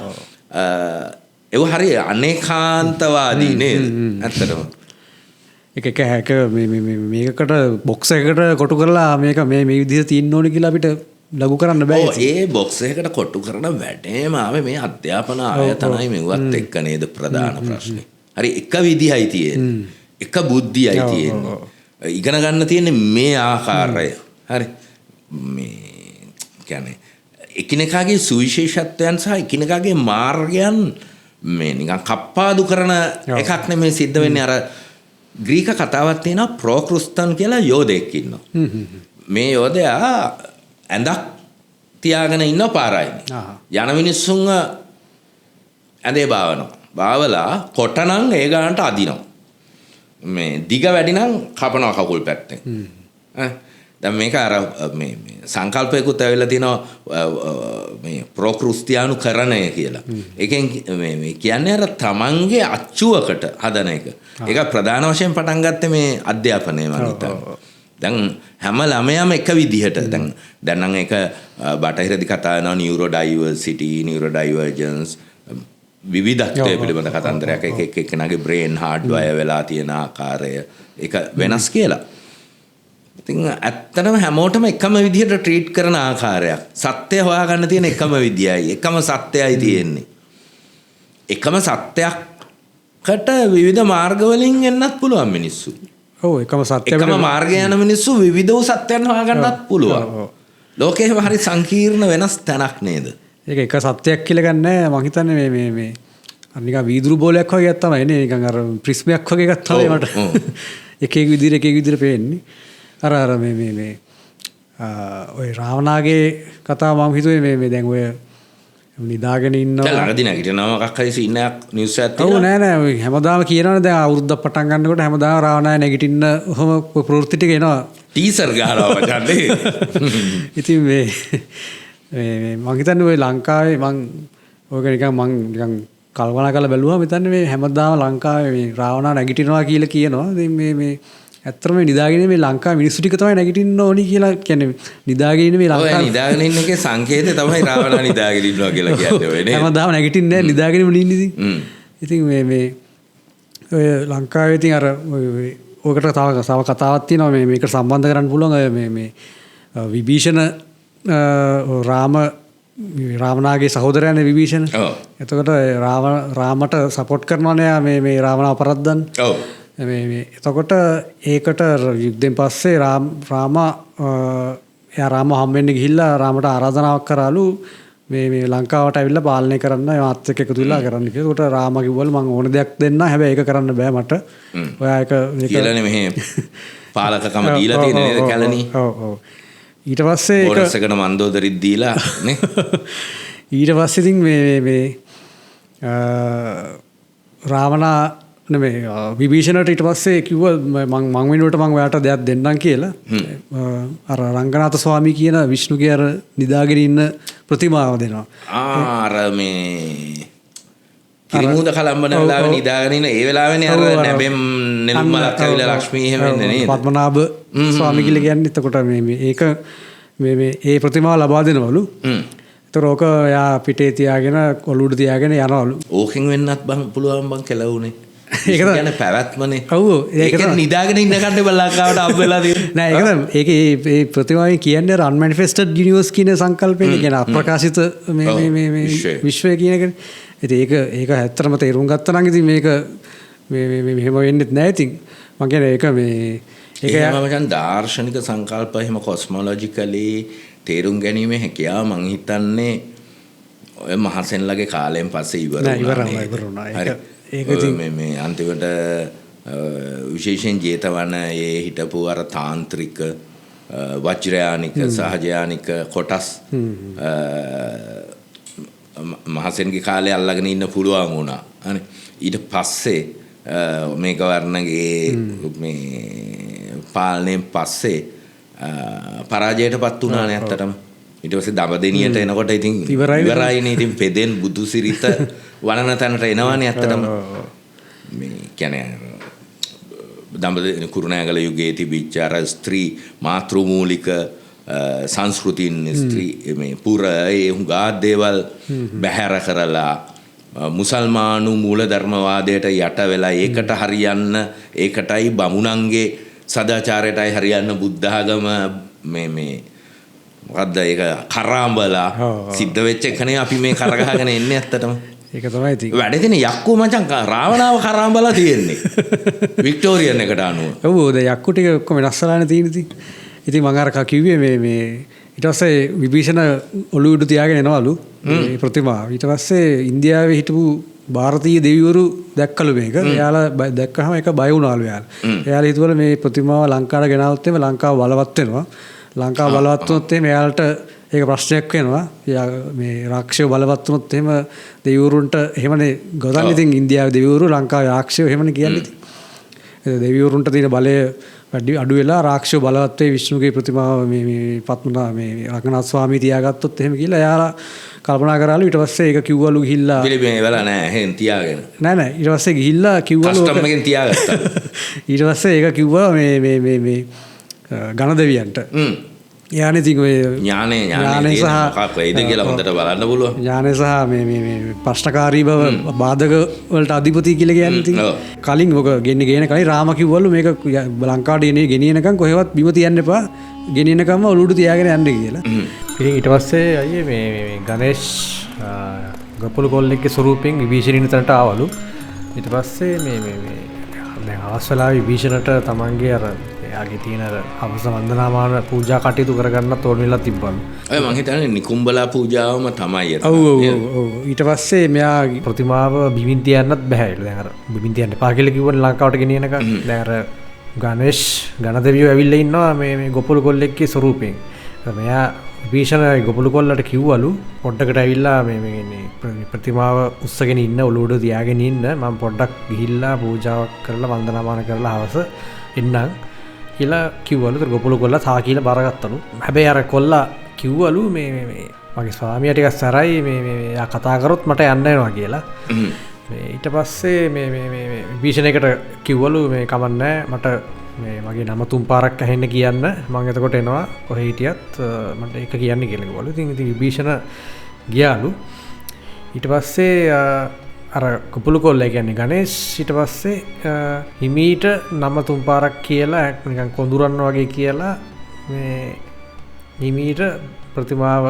ඒව හරි අනේකාන්තවාදී නේද? ඇත්තටම එක හැක මේකට බොක්ස් එකකට කොටු කරලා මේක මේ විදිහට තියෙන්න ඕනේ කියලා අපිට ලඝු කරන්න බෑ. ඒ බොක්ස් එකකට කොටු කරන වැඩේම ආවේ මේ අධ්‍යාපන ආයතනයි මෙවත් එක්ක නේද ප්‍රධාන ප්‍රශ්නේ. හරි එක විදිහයි තියෙන්නේ. එක බුද්ධියයි තියෙන්නේ. ඉගෙන ගන්න තියෙන්නේ මේ ආකාරය. හරි. මේ කියන්නේ එකිනෙකාගේ සුවිශේෂත්වයන් සහ එකිනෙකාගේ මාර්ගයන් මේ නිකන් කප්පාදු කරන එකක් නෙමෙයි සිද්ධ වෙන්නේ. අර ග්‍රීක කතාවක් තියෙනවා ප්‍රොක්‍රුස්තන් කියලා යෝධයෙක් ඉන්නවා. මේ යෝධයා ඇඳක් තියාගෙන ඉන්න පාරයිනේ. යන මිනිස්සුන්ව ඇඳේ බාවනවා. බාවලා කොටනම් ඒ ගානට අදිනවා. මේ දිග වැඩි නම් කපනවා කකුල් පැත්තෙන්. දැන් මේක අර මේ සංකල්පයකුත් ඇවිල්ලා තිනවා මේ ප්‍රොක්‍රුස්තියානු කරණය කියලා. ඒකෙන් මේ කියන්නේ අර තමන්ගේ අච්චුවකට හදන එක. ඒක ප්‍රධාන වශයෙන් පටන් ගත්තේ මේ අධ්‍යාපනය මම හිතන්නේ. දැන් හැම ළමයාම එක විදිහට දැන් නම් ඒක බටහිරදි කතා වෙනවා නියුරෝ ඩයිවර්සිටි, නියුරෝ ඩයිවර්ජන්ස් විවිධත්වය පිළිබඳ කතන්දරයක්. එක එක්කෙනාගේ බ්‍රේන් හાર્ඩ්වයර් වෙලා තියෙන ආකාරය ඒක වෙනස් කියලා. ඉතින් ඇත්තටම හැමෝටම එකම විදිහට ට්‍රීට් කරන ආකාරයක්. සත්‍ය හොයාගන්න තියෙන එකම විදියයි. එකම සත්‍යයයි තියෙන්නේ. එකම සත්‍යයකට විවිධ මාර්ග වලින් එන්නත් පුළුවන් මිනිස්සු. ඔව් එකම සත්‍ය එකම මාර්ගය යන මිනිස්සු විවිධ වූ සත්‍යයන් හොයාගන්නත් පුළුවන්. ලෝකේ හරි සංකීර්ණ වෙනස් තැනක් නේද? ඒක එක සත්‍යයක් කියලා ගන්නෑ. මං හිතන්නේ මේ අර නිකන් වීදුරු බෝලයක් වගේ එකක් තමයි නේ. නිකන් අර ප්‍රිස්මයක් වගේ එකක් තමයි මට. එක විදිහට පේන්නේ. අර මේ ඔය රාවණාගේ කතාව මම හිතුවේ මේ දැන් ඔය නිදාගෙන ඉන්නවා. දැන් ළඟදී නැගිටිනවා මොකක් හරි සීන් එකක් නිවුස් එකක් තියෙනවා. ඔව් නෑ ඔය හැමදාම කියනවනේ දැන් අවුරුද්දක් පටන් ගන්නකොට හැමදාම රාවණා නැගිටින්න ඔහම ප්‍රවෘත්ති ටික එනවා. ටීසර් ගහනවා මචං. ඉතින් මේ මං හිතන්නේ ඔය ලංකාවේ ඔයක නිකන් කල්පනා කරලා බැලුවා මෙතන මේ හැමදාම ලංකාවේ මේ රාවණා නැගිටිනවා කියලා කියනවා. ඉතින් මේ ඇත්තටම නිදාගෙන මේ ලංකාවේ මිනිස්සු ටික තමයි නැගිටින්න ඕනි කියලා කියන්නේ. නිදාගෙන ඉන්න මේ ලංකාවේ නිදාගෙන ඉන්න එකේ සංකේතය තමයි රාවණා නිදාගෙන ඉන්නවා කියලා කියන්නේ ඔය නේ. හැමදාම නැගිටින්නේ නැහැ නිදාගෙනම ඉන්නේ ඉතින්. ඉතින් මේ ඔය ලංකාවේ ඉතින් අර ඔයකට තව කතාවක් තියෙනවා මේකට සම්බන්ධ කරන්න පුළුවන් මේ විභීෂණ රාවණාගේ සහෝදරයනේ විභීෂණ. එතකොට රාමට සපෝට් කරනවානේ මේ රාවණා අපරද්දන්න. ඔව්. එතකොට ඒකට යුද්ධෙන් පස්සේ රාම හම්බෙන්න ගිහිල්ලා රාමට ආරාධනාවක් කරාලු මේ ලංකාවට ඇවිල්ලා පාලනය කරන්න මාත් එක්ක එකතු වෙලා කරන්න කියලා. ඒකට රාම කිව්වලු මම ඕන දෙයක් දෙන්න. හැබැයි ඒක කරන්න බෑ මට. ඔයා ඒක කියලානේ මෙහෙ පාලකකම දීලා තියෙන නේද කැලණි. ඔව්. ඊට පස්සේ ඒක බෝනස් එකට මන්දෝදරිත් දීලා නේ. ඊට පස්සේ ඉතින් මේ රාවණා නෙමෙයි විභීෂණට ඊට පස්සේ කිව්වා මං වෙනුවට මං ඔයාට දෙයක් දෙන්නම් කියලා. අර රංගනාථ ස්වාමී කියන විෂ්ණුගේ අර නිදාගෙන ඉන්න ප්‍රතිමාව දෙනවා. අර මේ කිරිමුද කලම්බන වෙලාවේ නිදාගෙන ඉන්න ඒ වෙලාවේනේ අර නැබෙම් නෙළුම් මලක් ඇවිල්ලා ලක්ෂ්මී එහෙම වෙන්නේ නේද? පద్මනාභ ස්වාමී කියලා කියන්නේ. එතකොට මේක මේ ඒ ප්‍රතිමාව ලබා දෙනවලු. ඒතර ඕක යා පිටේ තියාගෙන ඔලුවට තියාගෙන යනවලු. ඕකෙන් වෙන්නත් බං පුළුවන් බං කෙලවුනේ. ඒක කියන්නේ පැවැත්මනේ. ඔව් ඒක නිදාගෙන ඉන්න කන්නේ බල්ලක්කාවට අබ් වෙලා තියෙන්නේ. නෑ ඒක ඒ ප්‍රතිමාවේ කියන්නේ unmanifested universe කියන සංකල්පයෙන් කියන අප්‍රකාශිත මේ විශ්වය කියන එකනේ. ඉතින් ඒක ඇත්තටම තේරුම් ගත්තා නම් ඉතින් මේක මේ මෙහෙම වෙන්නෙත් නෑ ඉතින්. මම කියන්නේ ඒක ඒක මචං දාර්ශනික සංකල්ප එහෙම කොස්මොලොජිකලි තේරුම් ගැනීමේ හැකියාව මං හිතන්නේ ඔය මහසෙන්ලගේ කාලයෙන් පස්සේ ඉවර වුණා. මේ අන්තිමට විශේෂයෙන් ජේතවන ඒ හිටපු අර තාන්ත්‍රික වජ්‍රයානික සහජයානික කොටස් මහසෙන්ගේ කාලේ අල්ලගෙන ඉන්න පුළුවන් වුණා. හරි. ඊට පස්සේ මේ ගවර්නගේ මේ පාලනයෙන් පස්සේ පරාජයටපත් වුණානේ ඇත්තටම. ඊට පස්සේ දඹදෙනියට එනකොට ඉතින් ඉවරයිනේ. ඉතින් පෙදෙන් බුදුසිරිත වනන තැනට එනවනේ ඇත්තටම. මේ කියන්නේ දඹදෙනි කුරුණෑගල යුගයේ තිබිච්ච අර ස්ත්‍රී මාතෘමූලික සංස්කෘතින් ස්ත්‍රී මේ පුර ඒ හුඟා දේවල් බැහැර කරලා මුසල්මානු මූලධර්මවාදයට යට වෙලා ඒකට හරියන්න ඒකටයි බමුණන්ගේ සදාචාරයටයි හරියන්න බුද්ධ ආගම මේ මොකද්ද ඒක කරාඹලා සිද්ධ වෙච්ච එකනේ අපි මේ කරගහගෙන එන්නේ ඇත්තටම. ඒක තමයි ඉතින්. වැඩේ තියෙන යක්කු මචං රාවණාව කරාඹලා තියෙන්නේ. වික්ටෝරියන් එකට අනුව. ඔව් දැන් යක්කු ටික ඔක්කොම වෙනස්සලානේ තියෙන්නේ ඉතින්. ඉතින් මම අර කිව්වේ මේ ඊට පස්සේ විභීෂණ ඔළුව උඩ තියාගෙන එනවලු මේ ප්‍රතිමාව. ඊට පස්සේ ඉන්දියාවේ හිටපු ಭಾರತೀಯ දෙවිවරු දැක්කලු මේක. එයාලා දැක්කහම ඒක බය වුණාලු එයාලා. එයාලා හිතුවල මේ ප්‍රතිමාව ලංකාවට ගෙනාවොත් එimhe ලංකාව බලවත් වෙනවා. ලංකාව බලවත් වුණොත් එimhe එයාලට ඒක ප්‍රශ්නයක් වෙනවා. මේ රාක්ෂය බලවත් වුණොත් එහෙම දෙවිවරුන්ට එහෙමනේ ගොතන්නේ. ඉතින් ඉන්දියාවේ දෙවිවරු ලංකාවේ රාක්ෂය එහෙමනේ කියන්නේ ඉතින්. දෙවිවරුන්ට තියෙන බලය වැඩි අඩු වෙලා රාක්ෂය බලවත් වේ විෂ්ණුගේ ප්‍රතිමාව මේ පත්මනා මේ රංගනාථ ස්වාමී තියාගත්තොත් එහෙම කියලා එයාලා කල්පනා කරාලු. ඊට පස්සේ ඒක කිව්වලු ගිහිල්ලා පිළිබිඹේ වෙලා නෑ එහෙන් තියාගෙන නෑ ඊට පස්සේ ගිහිල්ලා කිව්වලු කස්ටම් එකෙන් තියාගත්තා. ඊට පස්සේ ඒක කිව්වා මේ ගණ දෙවියන්ට. ඥානෙ තික ඔය ඥානෙ සහ මොකක් වෙයිද කියලා හොඳට බලන්න පුළුවන්. ඥානෙ සහ මේ ප්‍රශ්නකාරී බව බාධක වලට අධිපති කියලා කියන්නේ ඉතින් කලින් ඔක ගේන කලින් රාම කිව්වලු මේක ලංකාවට ගෙනියනකම් කොහෙවත් බිම තියන්න එපා. ගෙනියනකම්ම ඔලුවට තියාගෙන යන්න කියලා. ඉතින් ඊට පස්සේ අයියේ මේ ගණේෂ් ගපුළු කොල්ලෙක්ගේ ස්වරූපයෙන් විභීෂණින් තනට ආවලු. ඊට පස්සේ මේ දැන් අවස්වලා විභීෂණට තමන්ගේ අර එයාගේ තියෙන අවස වන්දනාමාන පූජා කටයුතු කරගන්නත් ඕන වෙලා තිබ්බලු. ඔය මං හිතන්නේ නිකුම්බලා පූජාවම තමයි ඒක. ඔව්. ඊට පස්සේ මෙයා ප්‍රතිමාව බිමින් තියන්නත් බෑලු. දැන් අර බිමින් තියන්න එපා කියලා කිව්වනේ ලංකාවට ගෙනියනකම්. දැන් අර ගණේෂ් ගණදෙවියෝ ඇවිල්ලා ඉන්නවා මේ ගොපළු කොල්ලෙක්ගේ ස්වරූපයෙන්. මෙයා විභීෂණ ගොපළු කොල්ලට කිව්වලු පොඩ්ඩකට ඇවිල්ලා මේ ප්‍රතිමාව උස්සගෙන ඉන්න ඔලුව උඩ තියාගෙන ඉන්න මම පොඩ්ඩක් ගිහිල්ලා පූජාවක් කරලා වන්දනාමාන කරලා හවස එන්නම් කියලා කිව්වලු. ඒතර ගොපළු කොල්ලා තා කියලා බරගත්තලු. හැබැයි අර කොල්ලා කිව්වලු මේ මගේ ස්වාමියා ටිකක් සැරයි මේ යා කතා කරොත් මට යන්න වෙනවා කියලා. ඊට පස්සේ මේ විභීෂණයකට කිව්වලු මේ කමන්නේ මට මේ මගේ නම තුන් පාරක් ඇහෙන්න කියන්න මම එතකොට එනවා කොහේ හිටියත් මට ඒක කියන්න කියලා කිව්වලු. ඉතින් විභීෂණ ගියාලු. ඊට පස්සේ අර කුපුළු කොල්ලා කියන්නේ ගණේෂ් ඊට පස්සේ හිමීට නම තුන් පාරක් කියලා නිකන් කොඳුරන්න වගේ කියලා මේ හිමීට ප්‍රතිමාව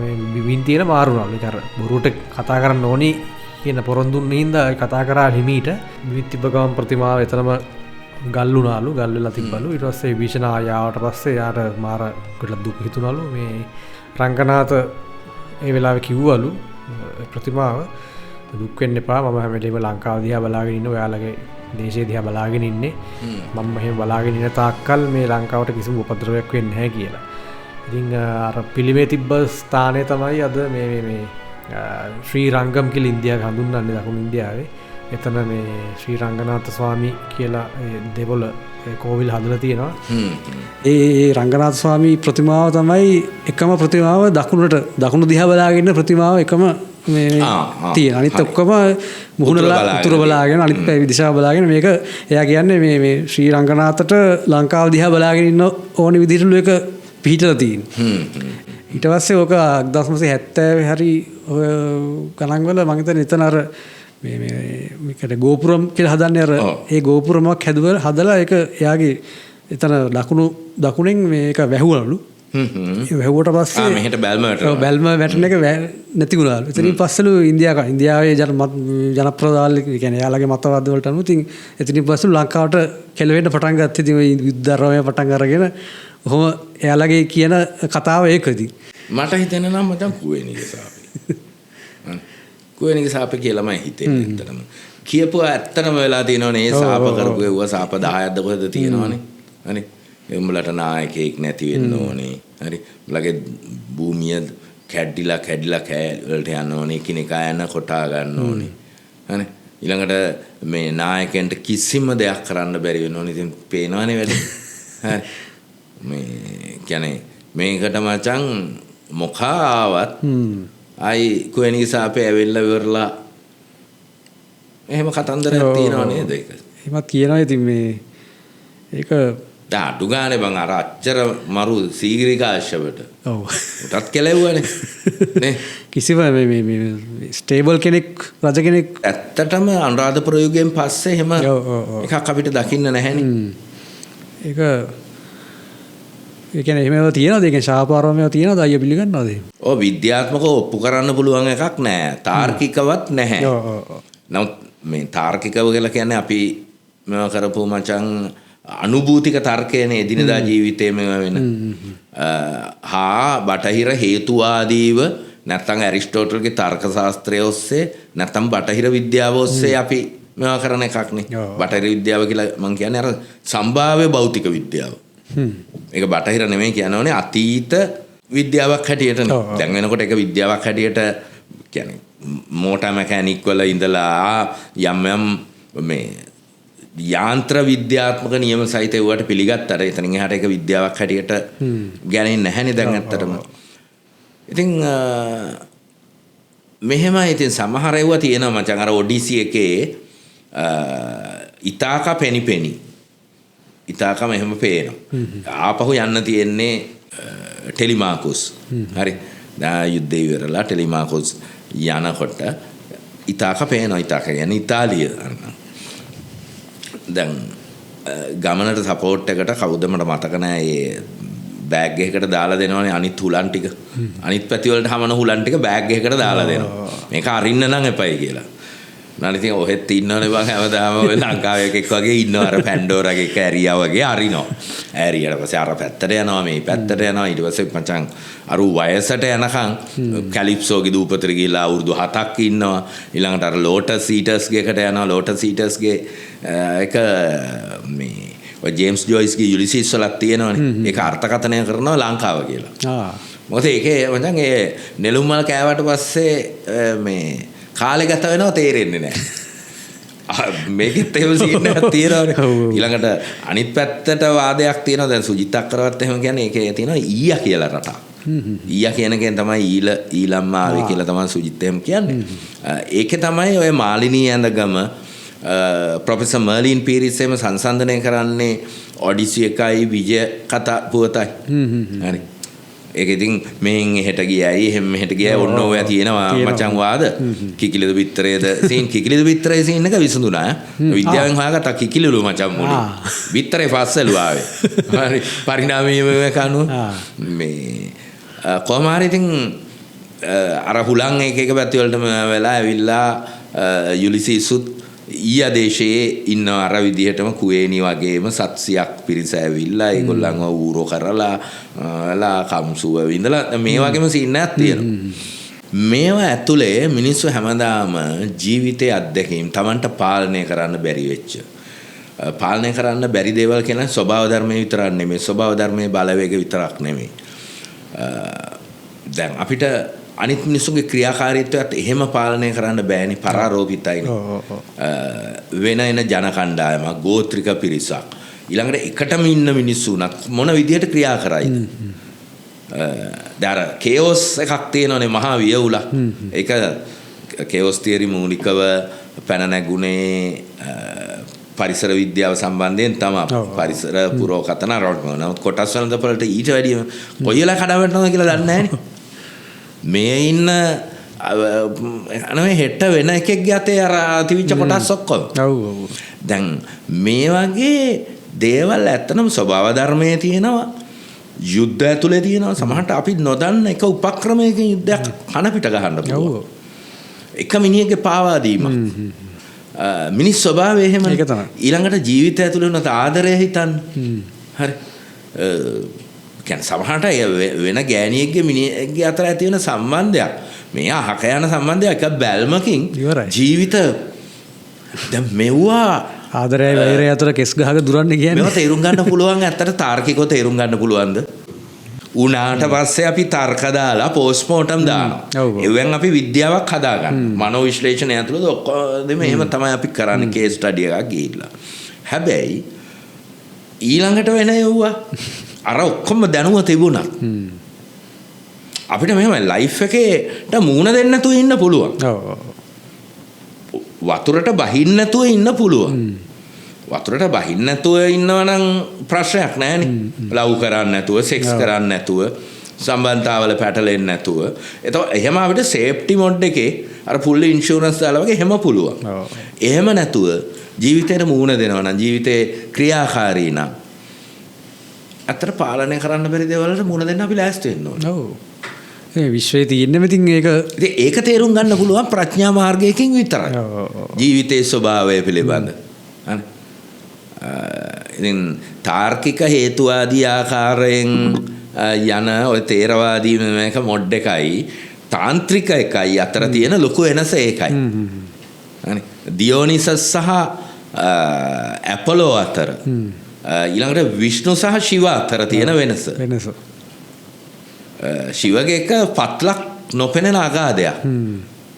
මේ බිමින් තියෙන මාරුණාලු. ඒක අර බොරුවට කතා කරන්න ඕනි කියන පොරොන්දුන් හින්දා කතා කරා හිමීට විවිධ තිබ්බ ගමන් ප්‍රතිමාව එතනම ගල්ුණාලු. ගල් වෙලා තිබ්බලු. ඊට පස්සේ විභීෂණ ආවට පස්සේ යාට මාර කොට දුක් හිතුණාලු. මේ රංගනාථ ඒ වෙලාවෙ කිව්වලු ප්‍රතිමාව දුක් වෙන්න එපා මම හැම වෙලේම ලංකාව දිහා බලාගෙන ඉන්න ඔයාලගේ දේශය දිහා බලාගෙන ඉන්නේ මම මෙහෙම බලාගෙන ඉන්න තාක්කල් මේ ලංකාවට කිසිම උපද්‍රවයක් වෙන්නේ නැහැ කියලා. ඉතින් අර පිළිමේ තිබ්බ ස්ථානය තමයි අද මේ ශ්‍රී රංගම් කියලා ඉන්දියාවේ හඳුන්වන්නේ දකුණු ඉන්දියාවේ. එතන මේ ශ්‍රී රංගනාථ ස්වාමී කියලා දෙවොල කෝවිල් හදලා තියෙනවා. ඒ රංගනාථ ස්වාමී ප්‍රතිමාව තමයි එකම ප්‍රතිමාව දකුණු දිහා බලාගෙන ඉන්න ප්‍රතිමාව එකම මේ තියෙන. අනිත් ඔක්කොම මුහුණලා උතුර බලාගෙන අනිත් පැය දිශාව බලාගෙන මේක එයා කියන්නේ මේ ශ්‍රී රංගනාථට ලංකාව දිහා බලාගෙන ඉන්න ඕනි විදිහටලු එක පිහිටලා තියෙනවා. ඊට පස්සේ ඕක 1970 හරි ඔය ගණන් වල මම හිතන්නේ එතන අර මේකට ගෝපුරම් කියලා හදන්නේ අර ඒ ගෝපුරමක් හදලා ඒක එයාගේ එතන දකුණෙන් මේක වැහුවලු. වැහුවට පස්සේ මෙහෙට බැල්ම වැටෙන එක නැති වුණාලු. එතනින් පස්සෙලු ඉන්දියාවේ ජනප්‍රදාල කියන්නේ එයාලගේ මතවාද වලට අනුව ඉතින් එතනින් පස්සෙලු ලංකාවට කෙලවෙන්න පටන් ගත්තා. ඉතින් ওই යුද්ධාරමය පටන් අරගෙන ඔහොම එයාලගේ කියන කතාව ඒකදී මට හිතෙනවා නම් මචං කුවේණිගේ සාපේ. කුවේණිගේ සාපේ කියලාමයි හිතෙන්නේ ඇත්තටම. කියපුවා ඇත්තටම වෙලා තියෙනවනේ ඒ සාප කරපු ඒවා සාප 10ක්ද කොහෙද තියෙනවනේ. හරි. උඹලට නායකයෙක් නැති වෙන්න ඕනේ. හරි. උඹලගේ භූමිය කැඩිලා කෑල්වලට යන්න ඕනේ. කිනකා යන කොටා ගන්න ඕනේ. හරි. ඊළඟට මේ නායකයන්ට කිසිම දෙයක් කරන්න බැරි වෙන්න ඕනේ. ඉතින් පේනවනේ වැඩි. හරි. මේ කියන්නේ මේකට මචං මොකා ආවත් අයි කුවේණිගේ සාපේ ඇවිල්ලා ඉවරලා එහෙම කතන්දරයක් තියෙනව නේද ඒක? එහෙමත් කියනවා. ඉතින් මේ ඒක ඩාඩු ගානේ බං අර අච්චර මරු සීගිරි කාශ්‍යපට. ඔව්. උටත් කෙලෙව්වනේ. නේ කිසිම මේ ස්ටේබල් කෙනෙක් රජ කෙනෙක් ඇත්තටම අනුරාධපුර යුගයෙන් පස්සේ එහෙම එකක් අපිට දකින්න නැහැනේ. ඒක ඒ කියන්නේ එහෙමව තියනවාද? ඒ කියන්නේ ශාපාරමව තියනවාද? අයියා පිළිගන්නවද? ඔව් විද්‍යාත්මකව ඔප්පු කරන්න පුළුවන් එකක් නෑ. තාර්කිකවත් නැහැ. නමුත් මේ තාර්කිකව කියලා කියන්නේ අපි මේවා කරපු මචං අනුභූතික තර්කයනේ එදිනදා ජීවිතේ මේවා වෙන. බටහිර හේතුවාදීව නැත්නම් ඇරිස්ටෝටල්ගේ තර්ක ශාස්ත්‍රය ඔස්සේ නැත්නම් බටහිර විද්‍යාව ඔස්සේ අපි මේවා කරන එකක්නේ. බටහිර විද්‍යාව කියලා මම කියන්නේ අර සම්භාව්‍ය භෞතික විද්‍යාව. ඒක බටහිර නෙමෙයි කියනෝනේ අතීත විද්‍යාවක් හැටියටනේ. දැන් වෙනකොට ඒක විද්‍යාවක් හැටියට කියන්නේ මෝටර් මෙකැනික් වල ඉඳලා යම් මේ යාන්ත්‍ර විද්‍යාත්මක නියම සහිත ඒවට පිළිගත්තට එතනින් එහාට ඒක විද්‍යාවක් හැටියට ගන්නේ නැහැනේ දැන් ඇත්තටම. ඉතින් මෙහෙමයි. ඉතින් සමහර ඒවා තියෙනවා මචං අර ඔඩිසි එකේ ඉතාකා පෙනිපෙනි ඉතාකම එහෙම පේනවා. ආපහු යන්න තියෙන්නේ ටෙලිමාකෝස්. හරි. දැන් යුද්ධය ඉවරලා ටෙලිමාකෝස් යනකොට ඉතාකා පේනවා. ඉතාකා කියන්නේ ඉතාලිය. දැන් ගමනට සපෝට් එකට කවුද මට මතක නැහැ ඒ බෑග් එකකට දාලා දෙනවනේ අනිත් හුලන් ටික. අනිත් පැති වලට හමන හුලන් ටික බෑග් එකකට දාලා දෙනවා. මේක අරින්න නම් එපයි කියලා. මම ඉතින් ඔහෙත් ඉන්නවනේ බං හැමදාම ඔය ලංකාවේ එකෙක් වගේ ඉන්නවා අර පැන්ඩෝරාගේ කැරියා වගේ අරිනවා. ඇරියට පස්සේ අර පැත්තට යනවා මේ පැත්තට යනවා ඊට පස්සේ මචං අර වයසට යනකම් කැලිප්සෝගේ දූපතට ගිහලා අවුරුදු 7ක් ඉන්නවා. ඊළඟට අර ලෝටස් ඊටර්ස්ගේ එකට යනවා. ලෝටස් ඊටර්ස්ගේ එක මේ ඔය ජේම්ස් ජොයිස්ගේ යුලිසිස් වලක් තියෙනවනේ. ඒක අර්ථකථනය කරනවා ලංකාව කියලා. මොකද ඒකේ මචං ඒ නෙළුම් මල් කෑවට පස්සේ මේ කාලේ ගත වෙනවා තේරෙන්නේ නැහැ. මේකෙත් එහෙම සීන් එකක් තියෙනවානේ. ඊළඟට අනිත් පැත්තට වාදයක් තියෙනවා. දැන් සුජිත් අක්කරවත් එහෙම කියන්නේ ඒකේ තියෙනවා ඊයා කියලා රටක්. ඊයා කියන එකෙන් තමයි ඊළම්ම ආවේ කියලා තමයි සුජිත් එහෙම කියන්නේ. ඒකේ තමයි ඔය මාලිනී ඇඳගම ප්‍රොෆෙසර් මර්ලින් පීරිස් එහෙම සංසන්දනය කරන්නේ ඔඩිසි එකයි විජය කතා පුවතයි. හරි. ඒක ඉතින් මෙහෙන් එහෙට ගියයි එහෙම මෙහෙට ගියයි ඔන්න ඔය තියෙනවා මචං වාද. කිකිලිද පිටරේද සීන් කිකිලිද පිටරේ සීන් එක විසඳුණා. විද්‍යාවෙන් හොයාගත්තා කිකිලිලු මචං මුලේ. පිටරේ පස්සෙලු ආවේ. හරි පරිණාමීය කනුව මේ කොහොම හරි ඉතින් අර හුලං එක පැති වලටම වෙලා ඇවිල්ලා යුලිසිසුත් ඊය දේශයේ ඉන්න අර විදිහටම කුවේණි වගේම 700ක් පිරිස ඇවිල්ලා ඒගොල්ලන්ව ඌරෝ කරලා කම්සුව විඳලා මේ වගේම සීන් එකක් තියෙනවා. මේවා ඇතුලේ මිනිස්සු හැමදාම ජීවිතයේ අත්දැකීම් Tamanට පාලනය කරන්න බැරි වෙච්ච. පාලනය කරන්න බැරි දේවල් කියන ස්වභාව ධර්මයේ විතරක් නෙමෙයි. ස්වභාව ධර්මයේ බලවේග විතරක් නෙමෙයි. දැන් අපිට අනිත් මිනිස්සුන්ගේ ක්‍රියාකාරීත්වයත් එහෙම පාලනය කරන්න බෑනේ. පරාරෝපිතයිනේ. වෙන එන ජන කණ්ඩායමක්, ගෝත්‍රික පිරිසක්. ඊළඟට එකටම ඉන්න මිනිස්සු උනත් මොන විදියට ක්‍රියා කරයිද? දැන් කේෝස් එකක් තියෙනවනේ මහා වියවුලක්. ඒක කේෝස් තියරි මූලිකව පැන නැගුණේ පරිසර විද්‍යාව සම්බන්ධයෙන් තමයි. පරිසර පුරෝකතන රොඩ්මන. නමුත් කොටස් වලට ඊට වැඩිය කොයිලා කඩවටනවද කියලා දන්නේ නැහනේ. මේ ඉන්න අනේ හෙට වෙන එකෙක්ගේ අතේ අර තිවිච්ච කොටස් ඔක්කොම. ඔව්. දැන් මේ වගේ දේවල් ඇත්තනම ස්වභාව ධර්මයේ තියෙනවා. යුද්ධ ඇතුලේ තියෙනවා. සමහරට අපි නොදන්න එක උපක්‍රමයකින් යුද්ධයක් කන පිට ගහන්න පුළුවන්. එක මිනිහෙක්ගේ පාවා දීමක්. මිනිස් ස්වභාවය එහෙම. ඒක තමයි. ඊළඟට ජීවිතය ඇතුලේ උනත ආදරය හිතන්න. හරි. කියන්නේ සමහරට වෙන ගෑණියෙක්ගේ මිනිහෙක්ගේ අතර ඇති වෙන සම්බන්ධයක් මේ අහක යන සම්බන්ධයක් එක බැල්මකින් ජීවිත දැන් මෙවුවා ආදරය වෛරය අතර කෙස් ගහක දුරන්නේ කියන්නේ. මේවා තේරුම් ගන්න පුළුවන් ඇත්තට තාර්කිකව තේරුම් ගන්න පුළුවන්ද? උනාට පස්සේ අපි තර්ක දාලා පෝස්ට්මෝටම් දානවා. එවෙන් අපි විද්‍යාවක් හදාගන්න. මනෝ විශ්ලේෂණය ඇතුළත ඔක්කොම එහෙම තමයි අපි කරන්නේ කේස් ස්ටඩි එකක් ගිහිල්ලා. හැබැයි ඊළඟට වෙන යවුවා අර ඔක්කොම දැනුම තිබුණා. අපිට මෙහෙම ලයිෆ් එකේට මූණ දෙන්න නැතුව ඉන්න පුළුවන්. වතුරට බහින්න නැතුව ඉන්න පුළුවන්. වතුරට බහින්න නැතුව ඉන්නවා නම් ප්‍රශ්නයක් නැහැනේ. ලව් කරන්න නැතුව, සෙක්ස් කරන්න නැතුව, සම්බන්ධතාවල පැටලෙන්නේ නැතුව. එතකොට එහෙම අපිට සේෆ්ටි මොඩ් එකේ අර ෆුල් ඉන්ෂුරන්ස් දාලා වගේ එහෙම පුළුවන්. එහෙම නැතුව ජීවිතේට මූණ දෙනවා නම් ජීවිතේ ක්‍රියාකාරී නම් අතර පාලනය කරන්න බැරි දේවල් වලට මුණ දෙන්න අපි ලෑස්ති වෙන්න ඕනේ. ඔව්. ඒ විශ්වයේ තියෙන්නේ ඉතින් ඒක තේරුම් ගන්න පුළුවන් ප්‍රඥා මාර්ගයකින් විතරයි. ජීවිතයේ ස්වභාවය පිළිබඳ. හරි. ඉතින් තාර්කික හේතුවාදී ආකාරයෙන් යන ඔය තේරවාදී මේක මොඩ් එකයි තාන්ත්‍රික එකයි අතර තියෙන ලොකු වෙනස ඒකයි. හරි. දියෝනිසස් සහ ඇපොලෝ අතර ඊළඟට විෂ්ණු සහ ශිව අතර තියෙන වෙනස. ශිවගේ එක පත්ලක් නොපෙනෙන අගාධයක්.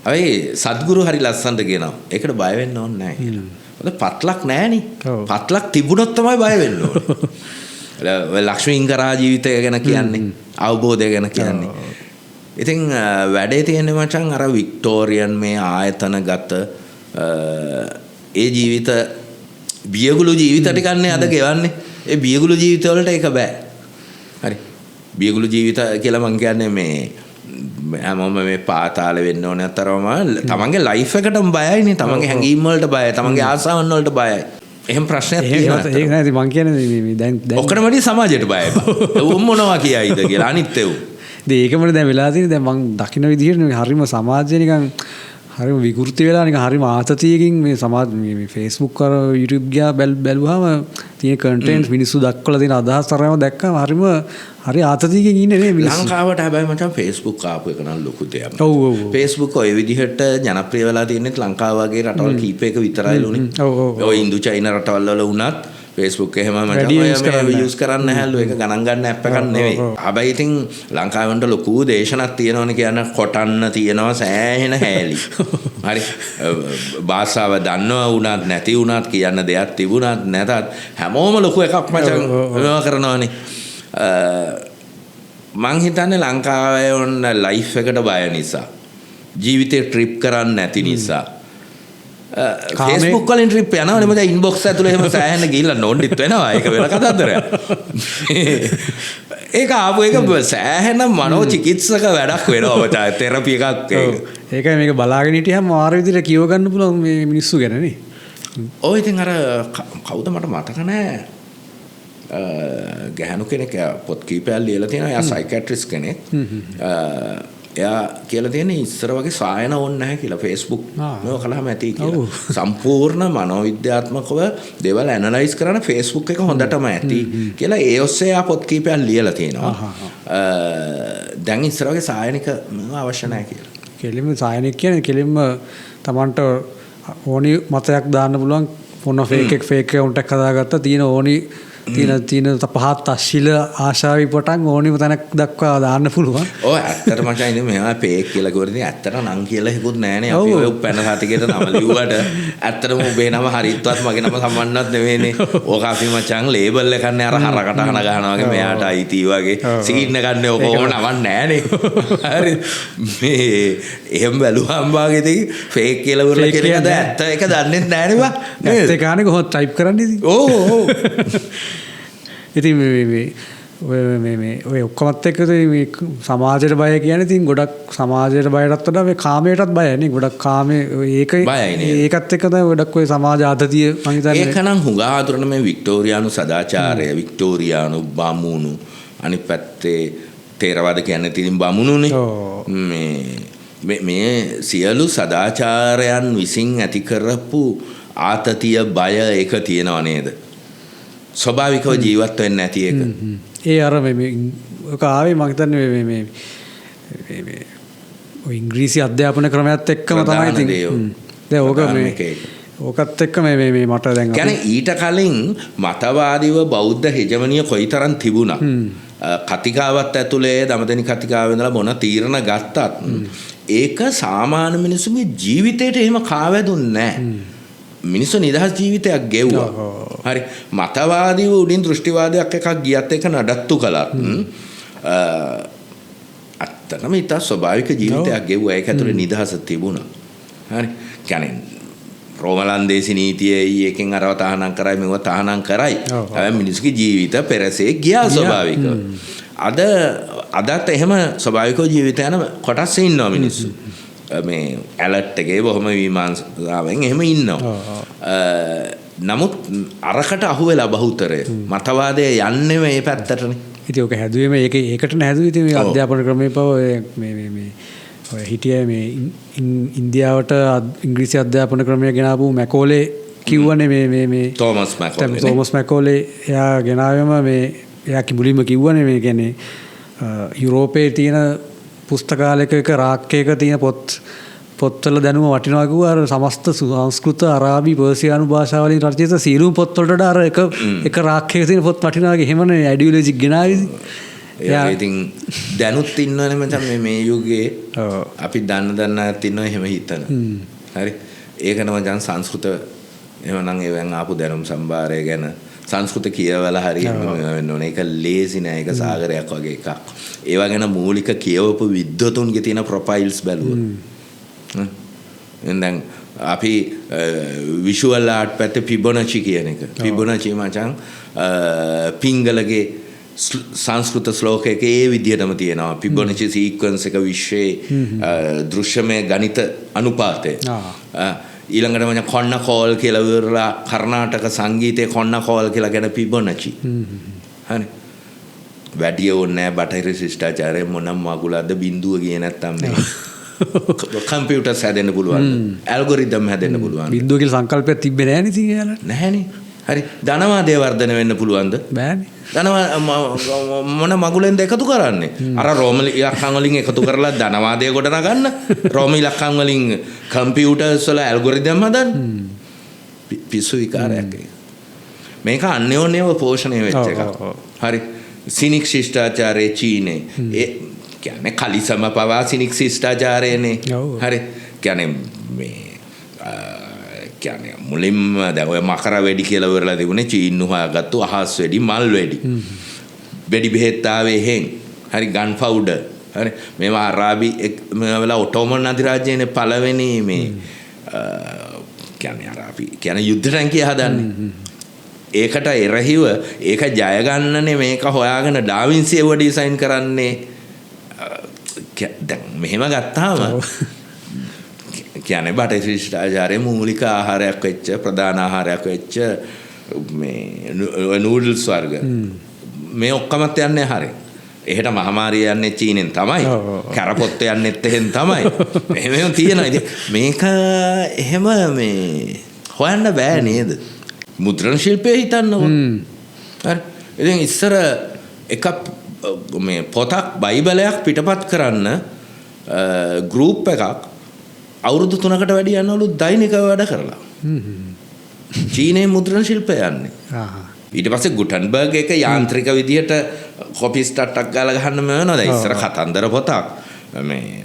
හැබැයි සද්ගුරු හරි ලස්සනට කියනවා. ඒකට බය වෙන්න ඕනේ නැහැ කියලා. මොකද පත්ලක් නැහනේ. පත්ලක් තිබුණොත් තමයි බය වෙන්න ඕනේ. ලක්ෂ්මීංගරා ජීවිතය ගැන කියන්නේ, අවබෝධය ගැන කියන්නේ. ඉතින් වැඩේ තියෙන්නේ මචං අර වික්ටෝරියන් මේ ආයතනගත ඒ ජීවිත බියගුළු ජීවිත ටිකන්නේ අද ගෙවන්නේ. ඒ බියගුළු ජීවිත වලට ඒක බෑ. හරි. බියගුළු ජීවිත කියලා මං කියන්නේ මේ හැමෝම මේ පාතාල වෙන්න ඕනේ අතරම තමන්ගේ ලයිෆ් එකටම බයයිනේ. තමන්ගේ හැඟීම් වලට බයයි. තමන්ගේ ආසාවන් වලට බයයි. එහෙම ප්‍රශ්නයක් තියෙනවා. ඒක නෑ මං කියන්නේ මේ දැන් ඔක්කොම වැඩි සමාජයට බයයි. උන් මොනවා කියයිද කියලා අනිත් ඒවා. ඒකමනේ දැන් වෙලා තියෙන්නේ. දැන් මං දකින්න විදිහට හරිම සමාජය නිකන් හරිම විකෘති වෙලා නිකන් හරිම ආතතියකින් මේ සමාජ මේ Facebook කර YouTube ගියා බැලුවාම තියෙන කන්ටෙන්ට්ස් මිනිස්සු දක්වලා තියෙන අදහස් තරම දැක්කම හරි ආතතියකින් ඉන්නේ නේ මිනිස්සු. ලංකාවට හැබැයි මචං Facebook ආපු එක නම් ලොකු දෙයක්. ඔව් ඔව්. Facebook ඔය විදිහට ජනප්‍රිය වෙලා තියෙන්නේ ලංකාව වගේ රටවල් කීපයක විතරයිලුනේ. ඔය ඉන්දු චයිනා රටවල් වල වුණත් Facebook එහෙම මචං යූස් කරන්න නැහැලු. ඒක ගණන් ගන්න ඇප් එකක් නෙවෙයි. හැබැයි ඉතින් ලංකාවෙන්ට ලොකු දේශනක් තියෙනවනේ කියන කොටන්න තියෙනවා සෑහෙන හැලී. හරි. භාෂාව දන්නව වුණත් නැති වුණත් කියන්න දෙයක් තිබුණත් නැතත් හැමෝම ලොකු එකක් මචං මේවා කරනවනේ. මං හිතන්නේ ලංකාවේ ඔන්න ලයිෆ් එකට බය නිසා ජීවිතේ ට්‍රිප් කරන්න නැති නිසා Facebook වලින් ට්‍රිප් යනවනේ මචං ඉන්බොක්ස් ඇතුලේ එහෙම සෑහෙන ගිහිල්ලා නොන්ඩිත් වෙනවා. ඒක වෙන කතාන්දරයක්. ඒක ආපු එක සෑහෙන මනෝ චිකිත්සක වැඩක් වෙනවා මචං. තෙරපි එකක් ඒක. ඒකයි මේක බලාගෙන හිටියම මාර විදිහට කියව ගන්න පුළුවන් මේ මිනිස්සු ගැන නේ. ඔය ඉතින් අර කවුද මට මතක නැහැ. ගැහණු කෙනෙක් පොත් කීපයක් ලියලා තියෙනවා. එයා සයිකියාට්‍රිස්ට් කෙනෙක්. එයා කියලා තියෙන්නේ ඉස්සර වගේ සායන ඕනේ නැහැ කියලා Facebook මේක කළාම ඇති කියලා. සම්පූර්ණ මනෝවිද්‍යාත්මකව දේවල් ඇනලයිස් කරන Facebook එක හොඳටම ඇති කියලා ඒ ඔස්සේ එයා පොත් කීපයක් ලියලා තියෙනවා. දැන් ඉස්සර වගේ සායනික අවශ්‍ය නැහැ කියලා. කෙලින්ම සායනික කියන්නේ කෙලින්ම Tamanට ඕනි මතයක් දාන්න පුළුවන් මොන ෆේක් account එකක් හදාගත්තා තියෙන ඕනි තියෙන පහත් අශ්ලීල ආශාවි පටන් ඕනිම තැනක් දක්වා දාන්න පුළුවන්. ඔව් ඇත්තට මචං ඉතින් මෙයා ෆේක් කියලා කිව්වොත් ඇත්තට නම් කියලා හිකුත් නෑනේ. අපි ඔය උපැන්න සාතිකේට නම ලිව්වට ඇත්තටම ඔබේ නම හරියටවත් මගේ නම සම්බන්ධවත් නෙවෙයිනේ. ඕක අපි මචං ලේබල් එකක් නේ අර හරකට හන ගන්නවා වගේ මෙයාට අයිති වගේ සීන් එකක් නේ ඔක ඕම නමක් නෑනේ. හරි මේ එහෙම බැලුවාම වාගේදී ෆේක් කියලා වරලා කියනද ඇත්ත එක දන්නේ නෑනේ බා. ඇත්ත කානේ කොහොමද ටයිප් කරන්නේ ඉතින්. ඔව් ඔව්. ඉතින් මේ ඔය ඔක්කොමත් එක්ක මේ සමාජයට බය කියන්නේ ඉතින් ගොඩක් සමාජයට බයටත් වඩා මේ කාමයටත් බයයි ගොඩක් කාමයේ ඒකත් එක්ක තමයි ගොඩක් ඔය සමාජ ආතතිය මම හිතන්නේ ඒකනම් හුඟා අතුරන මේ වික්ටෝරියානු සදාචාරය වික්ටෝරියානු බමුණු අනිත් පැත්තේ තේරවාද කියන්නේ ඉතින් බමුණුනේ මේ සියලු සදාචාරයන් විසින් ඇති කරපු ආතතිය බය එක තියෙනව නේද ස්වභාවිකව ජීවත් වෙන්නේ නැති එක. ඒ අර මේ ඔක ආවේ මම හිතන්නේ මේ ඔය ඉංග්‍රීසි අධ්‍යාපන ක්‍රමයත් එක්කම තමයි ඉතින්. දැන් ඕක මේ ඕකත් එක්ක මේ මට දැන් කියන්නේ ඊට කලින් මතවාදීව බෞද්ධ හෙජමනිය කොයිතරම් තිබුණා. කතිකාවත් ඇතුලේ දමදෙනි කතිකාවේ ඉඳලා මොන තීරණ ගත්තත් ඒක සාමාන්‍ය මිනිසුන්ගේ ජීවිතේට එහෙම කාවැදුන්නේ නැහැ. මිනිස්සු නිදහස් ජීවිතයක් ගෙව්වා. හරි මතවාදීව උඩින් දෘෂ්ටිවාදයක් එකක් ගියත් එක නඩත්තු කළා. අත්තනම ඊට ස්වභාවික ජීවිතයක් ගෙව්වා. ඒක ඇතුලේ නිදහස තිබුණා. හරි කියන්නේ රෝමලන්දේසි නීතියයි එකෙන් අරව තහනම් කරයි මෙව තහනම් කරයි. හැබැයි මිනිස්සුගේ ජීවිත පෙරසේ ගියා ස්වභාවිකව. අදත් එහෙම ස්වභාවිකව ජීවිත යන කොටස් ඉන්නවා මිනිස්සු. මේ ඇලර්ට් එකේ බොහොම විමර්ශනාවෙන් එහෙම ඉන්නවා. නමුත් අරකට අහු වෙලා බහුතරය මතවාදයේ යන්නේ මේ පැත්තටනේ. ඉතින් ඔක හැදුවේ ඒකට නෑදුවේ ඉතින් මේ අධ්‍යාපන ක්‍රමයේ පව මේ ඔය හිටියේ මේ ඉන්දියාවට ඉංග්‍රීසි අධ්‍යාපන ක්‍රමය ගෙනාවු මැකෝලේ කිව්වනේ මේ තෝමස් මැකෝලේ එයා ගෙනාවෙම මේ එයා කිඹුලිම කිව්වනේ මේ කියන්නේ යුරෝපයේ තියෙන පුස්තකාලයක රාක්කයක තියෙන පොත්වල දැනුම වටිනවා කිව්වා අර සමස්ත සංස්කෘත අරාබි පර්සියානු භාෂාවලින් රචිත සියලුම පොත්වලට වඩා අර එක රාක්කයක තියෙන පොත් වටිනවා වගේ එහෙමනේ ඇඩියොලොජික් ගෙනාවේ එයා ඉතින් දැනුත් ඉන්නවනේ මචං මේ යුගයේ අපි දන්නත් ඉන්නවා එහෙම හිතන හරි ඒකන මචං සංස්කෘත එහෙමනම් එවෙන් ආපු දැනුම් සම්භාරය ගැන සංස්කෘත කියවලා හරියම වෙන්න ඕනේ. ඒක ලේසි නෑ. ඒක සාගරයක් වගේ එකක්. ඒවා ගැන මූලික කියවපු විද්වතුන්ගේ තියෙන ප්‍රොෆයිල්ස් බැලුවොත්. දැන් අපි විෂුවල් ආර්ට් පැත්තේ ෆිබොනචි කියන එක. ෆිබොනචි මචං පිංගලගේ සංස්කෘත ශ්ලෝකයක ඒ විදිහටම තියෙනවා. ෆිබොනචි සීක්වන්ස් එක විශ්වයේ දෘශ්‍යමය ගණිත අනුපාතය. ඊළඟට මම කොන්න කෝල් කියලා විවරලා කර්ණාටක සංගීතයේ කොන්න කෝල් කියලා ගැන ෆිබොනචි. හරි. වැඩි ඕනේ බටහිර ශිෂ්ටාචාරය මොනම් මගුලක්ද බිඳුව ගියේ නැත්තම් නේ. කම්පියුටර්ස් හැදෙන්න පුළුවන්. ඇල්ගොරිතම් හැදෙන්න පුළුවන්. බිඳුව කියලා සංකල්පයක් තිබ්බේ නැහැ නේ ඉතින් එයාලා. නැහැනේ. හරි. ධනවාදය වර්ධනය වෙන්න පුළුවන්ද? බෑනේ. මොන මගුලෙන්ද එකතු කරන්නේ? අර රෝම ඉලක්කම් වලින් එකතු කරලා ධනවාදය ගොඩනගන්න. රෝම ඉලක්කම් වලින් කම්පියුටර්ස් වල ඇල්ගොරිතම් හදන්න. පිස්සු විකාරයක් ඒක. මේක අන්‍යෝන්‍යව පෝෂණය වෙච්ච එකක්. හරි. සිනික් ශිෂ්ටාචාරයේ චීනේ. ඒ කියන්නේ කලිසම පවා සිනික් ශිෂ්ටාචාරයනේ. හරි. කියන්නේ මේ කියන්නේ මුලින්ම දැන් ඔය මකර වෙඩි කියලා වරලා තිබුණේ චීන්නු හොයාගත්තු අහස් වෙඩි මල් වෙඩි. වෙඩි බෙහෙත් ආවේ එහෙන්. හරි ගන් පවුඩර්. හරි මේවා අරාබි මේවල ඔටෝමන් අධිරාජ්‍යයේ පළවෙනි මේ කියන්නේ අරාබි කියන්නේ යුද්ධ ටැංකිය හදන්නේ. ඒකට එරහිව ඒක ජය ගන්නනේ මේක හොයාගෙන ඩාවින්සි ඒව ඩිසයින් කරන්නේ. දැන් මෙහෙම ගත්තාම කියන්නේ බටහිර ශිෂ්ටාචාරයේ මූලික ආහාරයක් වෙච්ච ප්‍රධාන ආහාරයක් වෙච්ච මේ නූඩල්ස් වර්ග මේ ඔක්කොමත් යන්නේ හරිය. එහෙට මහමාරිය යන්නේ චීනෙන් තමයි. කරපොත්ත යන්නේත් එහෙන් තමයි. මෙහෙම තියෙනවා. ඉතින් මේක එහෙම මේ හොයන්න බෑ නේද? මුද්‍රණ ශිල්පයේ හිතන්නකො. හරි. ඉතින් ඉස්සර එක මේ පොතක් බයිබලයක් පිටපත් කරන්න ගෲප් එකක් අවුරුදු 3කට වැඩි යනවලු දෛනිකව වැඩ කරලා. චීනයේ මුද්‍රණ ශිල්පය යන්නේ. ඊට පස්සේ ගුටන්බර්ග් එක යාන්ත්‍රික විදියට කොපි ස්ටාර්ට්ක් ගාලා ගහන්න මෙවනවා. දැන් ඉස්සර කතන්දර පොතක් මේ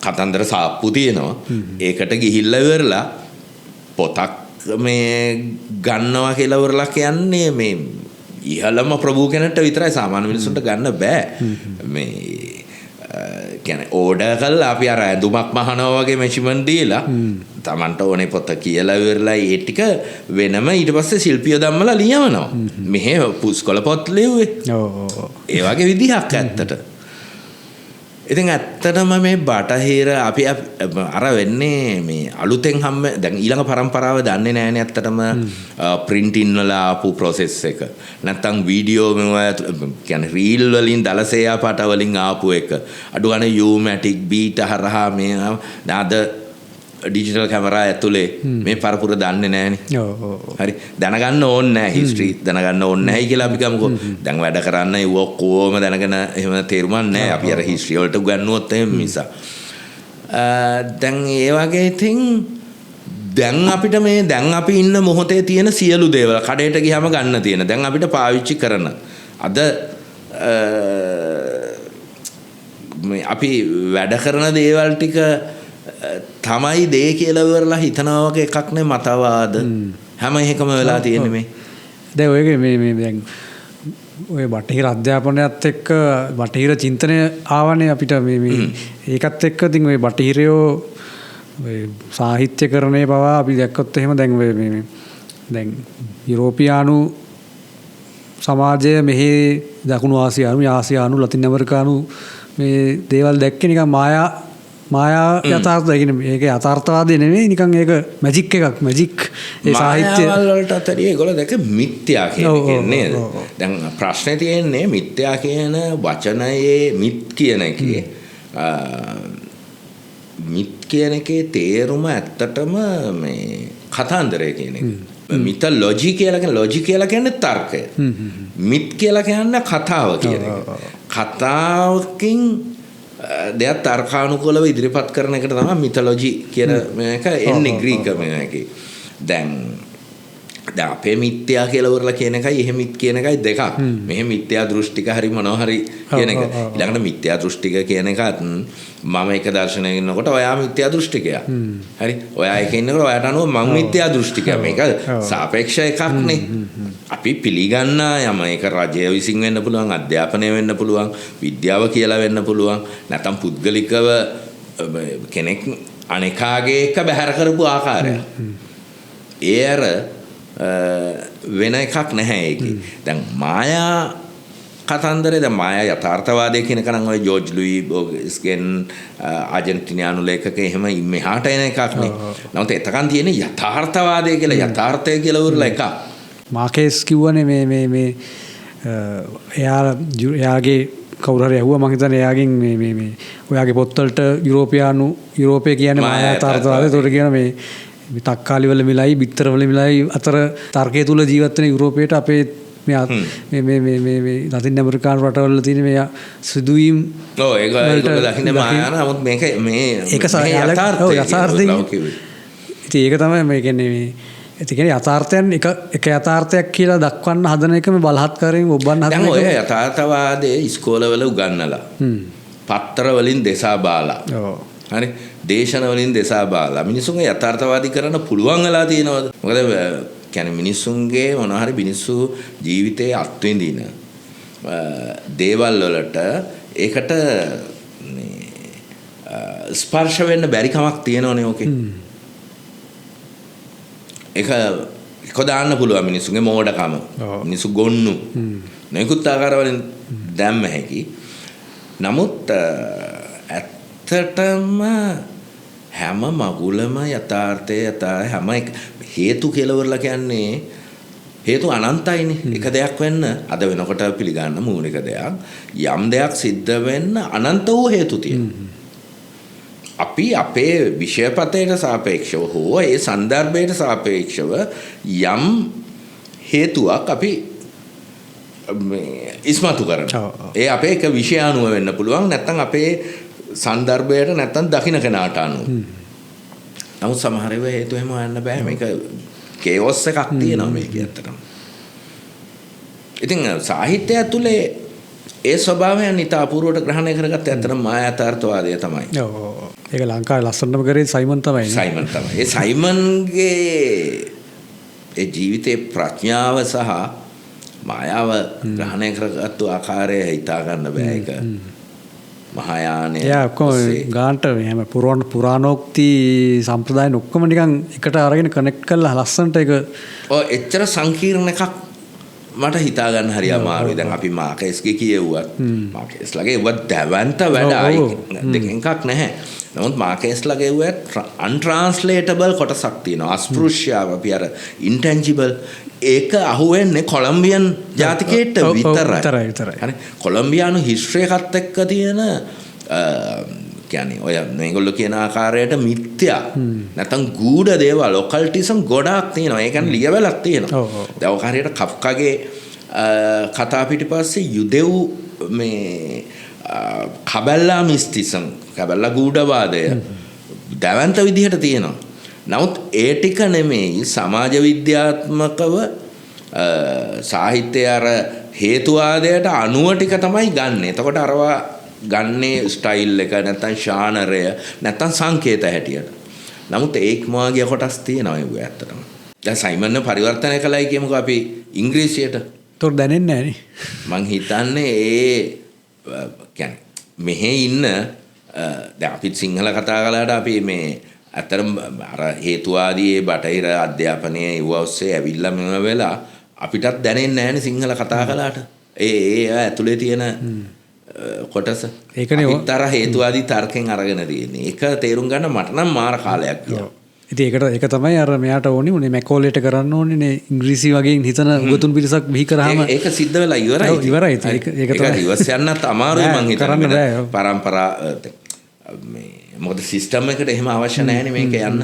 කතන්දර සාප්පු තියෙනවා. ඒකට ගිහිල්ලා ඉවරලා පොතක් මේ ගන්නවා කියලා ඉවරලා කියන්නේ මේ ඉහළම ප්‍රභූ කෙනෙක්ට විතරයි. සාමාන්‍ය මිනිස්සුන්ට ගන්න බෑ. මේ කියන්නේ ඕඩර් කරලා අපි අර ඇඳුමක් මහනවා වගේ මෙෂර්මන්ට් දීලා Tamanට ඕනේ පොත කියලා ඉවරලා ඒ ටික වෙනම ඊට පස්සේ ශිල්පියෝ ධම්මලා ලියවනවා. මෙහෙ පුස්කොළ පොත් ලිව්වේ. ඒ වගේ විදිහක් ඇත්තට. ඉතින් ඇත්තටම මේ බටහිර අපි අර වෙන්නේ මේ අලුතෙන් හැම දැන් ඊළඟ පරම්පරාව දන්නේ නැහැනේ ඇත්තටම printing වල ආපු process එක. නැත්තම් වීඩියෝ මේවා කියන්නේ reel වලින් දලසේයා පාට වලින් ආපු එක. අඩු ගන්න U-matic බීටා හරහා මේ අද ඩිජිටල් කැමරා ඇතුලේ මේ පරපුර දන්නේ නැහනේ. හරි. දැනගන්න ඕනේ නැහැ හිස්ටරි දැනගන්න ඕනේ නැහැ කියලා අපි ගමුකෝ. දැන් වැඩ කරන්න ඒ ඔක්කොම දැනගෙන එහෙම තේරුමක් නැහැ. අපි අර හිස්ටරි වලට උගන්වුවොත් එහෙම මිස. දැන් ඒ වගේ ඉතින් දැන් අපිට මේ දැන් අපි ඉන්න මොහොතේ තියෙන සියලු දේවල් කඩේට ගියාම ගන්න තියෙන. දැන් අපිට පාවිච්චි කරන අද මේ අපි වැඩ කරන දේවල් ටික තමයි දේ කියලා ඉවරලා හිතනවා වගේ එකක් නේ මතවාද හැම එකම වෙලා තියෙන්නේ මේ. දැන් ඔයගේ මේ දැන් ඔය බටහිර අධ්‍යාපනයත් එක්ක බටහිර චින්තනය ආවනේ අපිට මේ ඒකත් එක්ක ඉතින් ඔය බටහිරයෝ ඔය සාහිත්‍යකරණය පවා අපි දැක්කොත් එහෙම දැන් මේ දැන් යුරෝපියානු සමාජය මෙහි දකුණු ආසියානු ලතින් ඇමරිකානු මේ දේවල් දැක්කේ නිකන් මායා යථාර්ථය කියන්නේ මේක යථාර්ථවාදී නෙමෙයි නිකන් ඒක මැජික් එකක් මැජික් ඒ සාහිත්‍ය වලට අතරිය ඒගොල්ලෝ දැක මිත්‍යා කියන්නේ නේද? දැන් ප්‍රශ්නේ තියෙන්නේ මිත්‍යා කියන වචනයේ මිත් කියන එකේ මිත් කියන එකේ තේරුම ඇත්තටම මේ කතාන්දරය කියන එක. මිතොලොජි කියලා කියන්නේ තර්කය. මිත් කියලා කියන්නේ කතාව කියන එක. කතාවකින් දෙයක් තර්කානුකූලව ඉදිරිපත් කරන එකට තමයි මිතොලොජි කියන මේක එන්නේ ග්‍රීක මේකේ. දැන් අපේ මිත්‍යා කියලා වරලා කියන එකයි එහෙ මිත් කියන එකයි දෙකක්. මෙහෙ මිත්‍යා දෘෂ්ටික හරි මොනවා හරි කියන එක. ඊළඟට මිත්‍යා දෘෂ්ටික කියන එකත් මම එක දර්ශනයක ඉන්නකොට ඔයා මිත්‍යා දෘෂ්ටිකයා. හරි. ඔයා එක ඉන්නකොට ඔයාට අනුව මම මිත්‍යා දෘෂ්ටිකයා. මේක සාපේක්ෂ එකක් නේ. අපි පිළිගන්න යම ඒක රජය විසින් වෙන්න පුළුවන්, අධ්‍යාපනය වෙන්න පුළුවන්, විද්‍යාව කියලා වෙන්න පුළුවන්, නැත්නම් පුද්ගලිකව කෙනෙක් අනේකාගේ එක බැහැර කරපු ආකාරය. ඒ අර වෙන එකක් නැහැ ඒකේ. දැන් මායා කතන්දරේ දැන් මායා යථාර්ථවාදය කියන එක නම් ඔය ජෝර්ජ් ලුයි බෝගස්ගෙන් ආජන්ටිනියානු ලේඛක එහෙම මෙහාට එන එකක් නේ. නමුත් එතකන් තියෙන යථාර්ථවාදය කියලා යථාර්ථය කියලා උරලා එකක්. මාකේස් කිව්වනේ මේ එයාගේ කවුරු හරි ඇහුවා මං හිතන්නේ එයාගෙන් මේ ඔයාගේ පොත්වලට යුරෝපය කියන්නේ මායා යථාර්ථවාදය. ඒකට කියන මේ තක්කාලි වල මිලයි බිත්තර වල මිලයි අතර තර්කයේ තුල ජීවත් වෙන යුරෝපයට අපේ මේ ලතින් ඇමරිකානු රටවල තියෙන මේ සිදුවීම් ඒක දකින්න මායාන නමුත් මේක මේ ඒක යථාර්ථය. ඉතින් ඒක තමයි මේ කියන්නේ මේ ඒ කියන්නේ යථාර්ථයන් එක යථාර්ථයක් කියලා දක්වන්න හදන එක මේ බලහත්කාරයෙන් ඔබන්න හදන එක. දැන් ඔය යථාර්ථවාදයේ ඉස්කෝලවල උගන්වලා පත්‍ර වලින් දෙසා බාලා. හරි. දේශන වලින් දෙසා බාලා මිනිසුන්ගේ යථාර්ථවාදී කරන්න පුළුවන් වෙලා තියෙනවද? මොකද කියන්නේ මිනිසුන්ගේ මොනවා හරි මිනිස්සු ජීවිතයේ අත්විඳින දේවල් වලට ඒකට ස්පර්ශ වෙන්න බැරි කමක් තියෙනවනේ ඕකේ. ඒක දාන්න පුළුවන් මිනිසුන්ගේ මෝඩකම. මිනිසු ගොන්නු. නොයෙකුත් ආකාරවලින් දැම්ම හැකි. නමුත් ඇත්තටම හැම මගුලම යථාර්ථයේ හැම හේතු කියලා වරලා කියන්නේ හේතු අනන්තයිනේ. එක දෙයක් වෙන්න අද වෙනකොට පිළිගන්න මූලික දෙයක් යම් දෙයක් සිද්ධ වෙන්න අනන්ත වූ හේතු තියෙනවා. අපි අපේ විෂයපතේට සාපේක්ෂව හෝ ඒ සන්දර්භයට සාපේක්ෂව යම් හේතුවක් අපි ඉස්මතු කරනවා. ඒ අපේ එක විෂය අනුව වෙන්න පුළුවන් නැත්නම් අපේ සන්දර්භයට නැත්තම් දකින්න කෙනාට අනුව. නමුත් සමහර ඒවා හේතු එහෙම හොයන්න බෑ. මේක කේවොස් එකක් තියෙනවා මේක ඇත්තටම. ඉතින් සාහිත්‍යය ඇතුලේ ඒ ස්වභාවයන් ඉතා අපූර්වට ග්‍රහණය කරගත්ත ඇත්තටම මායාතාර්ථවාදය තමයි. ඔව්. ඒක ලංකාවේ ලස්සනම කරේ සයිමන් තමයි. සයිමන් තමයි. ඒ සයිමන්ගේ ඒ ජීවිතේ ප්‍රඥාව සහ මායාව ග්‍රහණය කරගත්තු ආකාරය හිතා ගන්න බෑ ඒක. මහායානය. යා ඔක්කොම ගාන්ට එහෙම පුරාණෝක්ති සම්ප්‍රදායන් ඔක්කොම නිකන් එකට අරගෙන කනෙක්ට් කරලා ලස්සනට ඒක ඔය එච්චර සංකීර්ණ එකක් මට හිතා ගන්න හරි අමාරුයි. දැන් අපි මාකේස්ගේ කියෙව්වත් මාකේස්ලාගේ ඒවත් දැවන්ත වැඩයි දෙකෙන් එකක් නැහැ. නමුත් මාකේස්ලාගේ ඒවත් අන්ට්‍රාන්ස්ලේටබල් කොටසක් තියෙනවා. අස්පෘශ්‍යව අපි අර ඉන්ටැන්ජිබල් ඒක අහුවෙන්නේ කොලම්බියන් ජාතිකයට විතරයි. හරි. කොලම්බියානු හිස්ටරි එකත් එක්ක තියෙන කියන්නේ ඔය මේගොල්ලෝ කියන ආකාරයට මිත්‍යා නැත්නම් ගූඪ දේවල් ඔකල්ටිසම් ගොඩාක් තියෙනවා. ඒ කියන්නේ ලියවලක් තියෙනවා. දැන් ඔක හරියට කෆ්කාගේ කතා පිටිපස්සේ යුදෙව් මේ කබල්ලා මිස්ටිසම් කබල්ලා ගූඪවාදය දැවන්ත විදිහට තියෙනවා. නමුත් ඒ ටික නෙමෙයි සමාජ විද්‍යාත්මකව සාහිත්‍ය අර හේතුවාදයට අනුව ටික තමයි ගන්න. එතකොට අරවා ගන්නේ ස්ටයිල් එක නැත්තම් ශානරය නැත්තම් සංකේත හැටියට. නමුත් ඒක මාගිය කොටස් තියෙනවා ඒක ඇත්තටම. දැන් සයිමන් පරිවර්තනය කළයි කියමුකෝ අපි ඉංග්‍රීසියට. තොර දැනෙන්නේ නැහැ නේ. මං හිතන්නේ ඒ කියන්නේ මෙහෙ ඉන්න දැන් අපි සිංහල කතා කළාට අපි මේ ඇත්තටම අර හේතුවාදී බටහිර අධ්‍යාපනයේ ඒව ඔස්සේ ඇවිල්ලා මෙව වෙලා අපිටත් දැනෙන්නේ නැහැ නේ සිංහල කතා කළාට. ඒ ඇතුලේ තියෙන කොටස ඒකනේ උත්තර හේතුවාදී තර්කයෙන් අරගෙන තියෙන්නේ. ඒක තේරුම් ගන්න මට නම් මාර කාලයක් ගියා. ඉතින් ඒක තමයි අර මෙයාට ඕනි උනේ මැකෝලේට කරන්න ඕනේ නේ ඉංග්‍රීසි වගේ හිතන උගතුන් පිරිසක් බිහි කරාම ඒක සිද්ධ වෙලා ඉවරයි. ඉවරයි. ඒක තමයි රිවර්ස් යන්නත් අමාරුයි මං හිතන්නේ. පරම්පරා මේ මොකද සිස්ටම් එකට එහෙම අවශ්‍ය නැහැනේ මේක යන්න.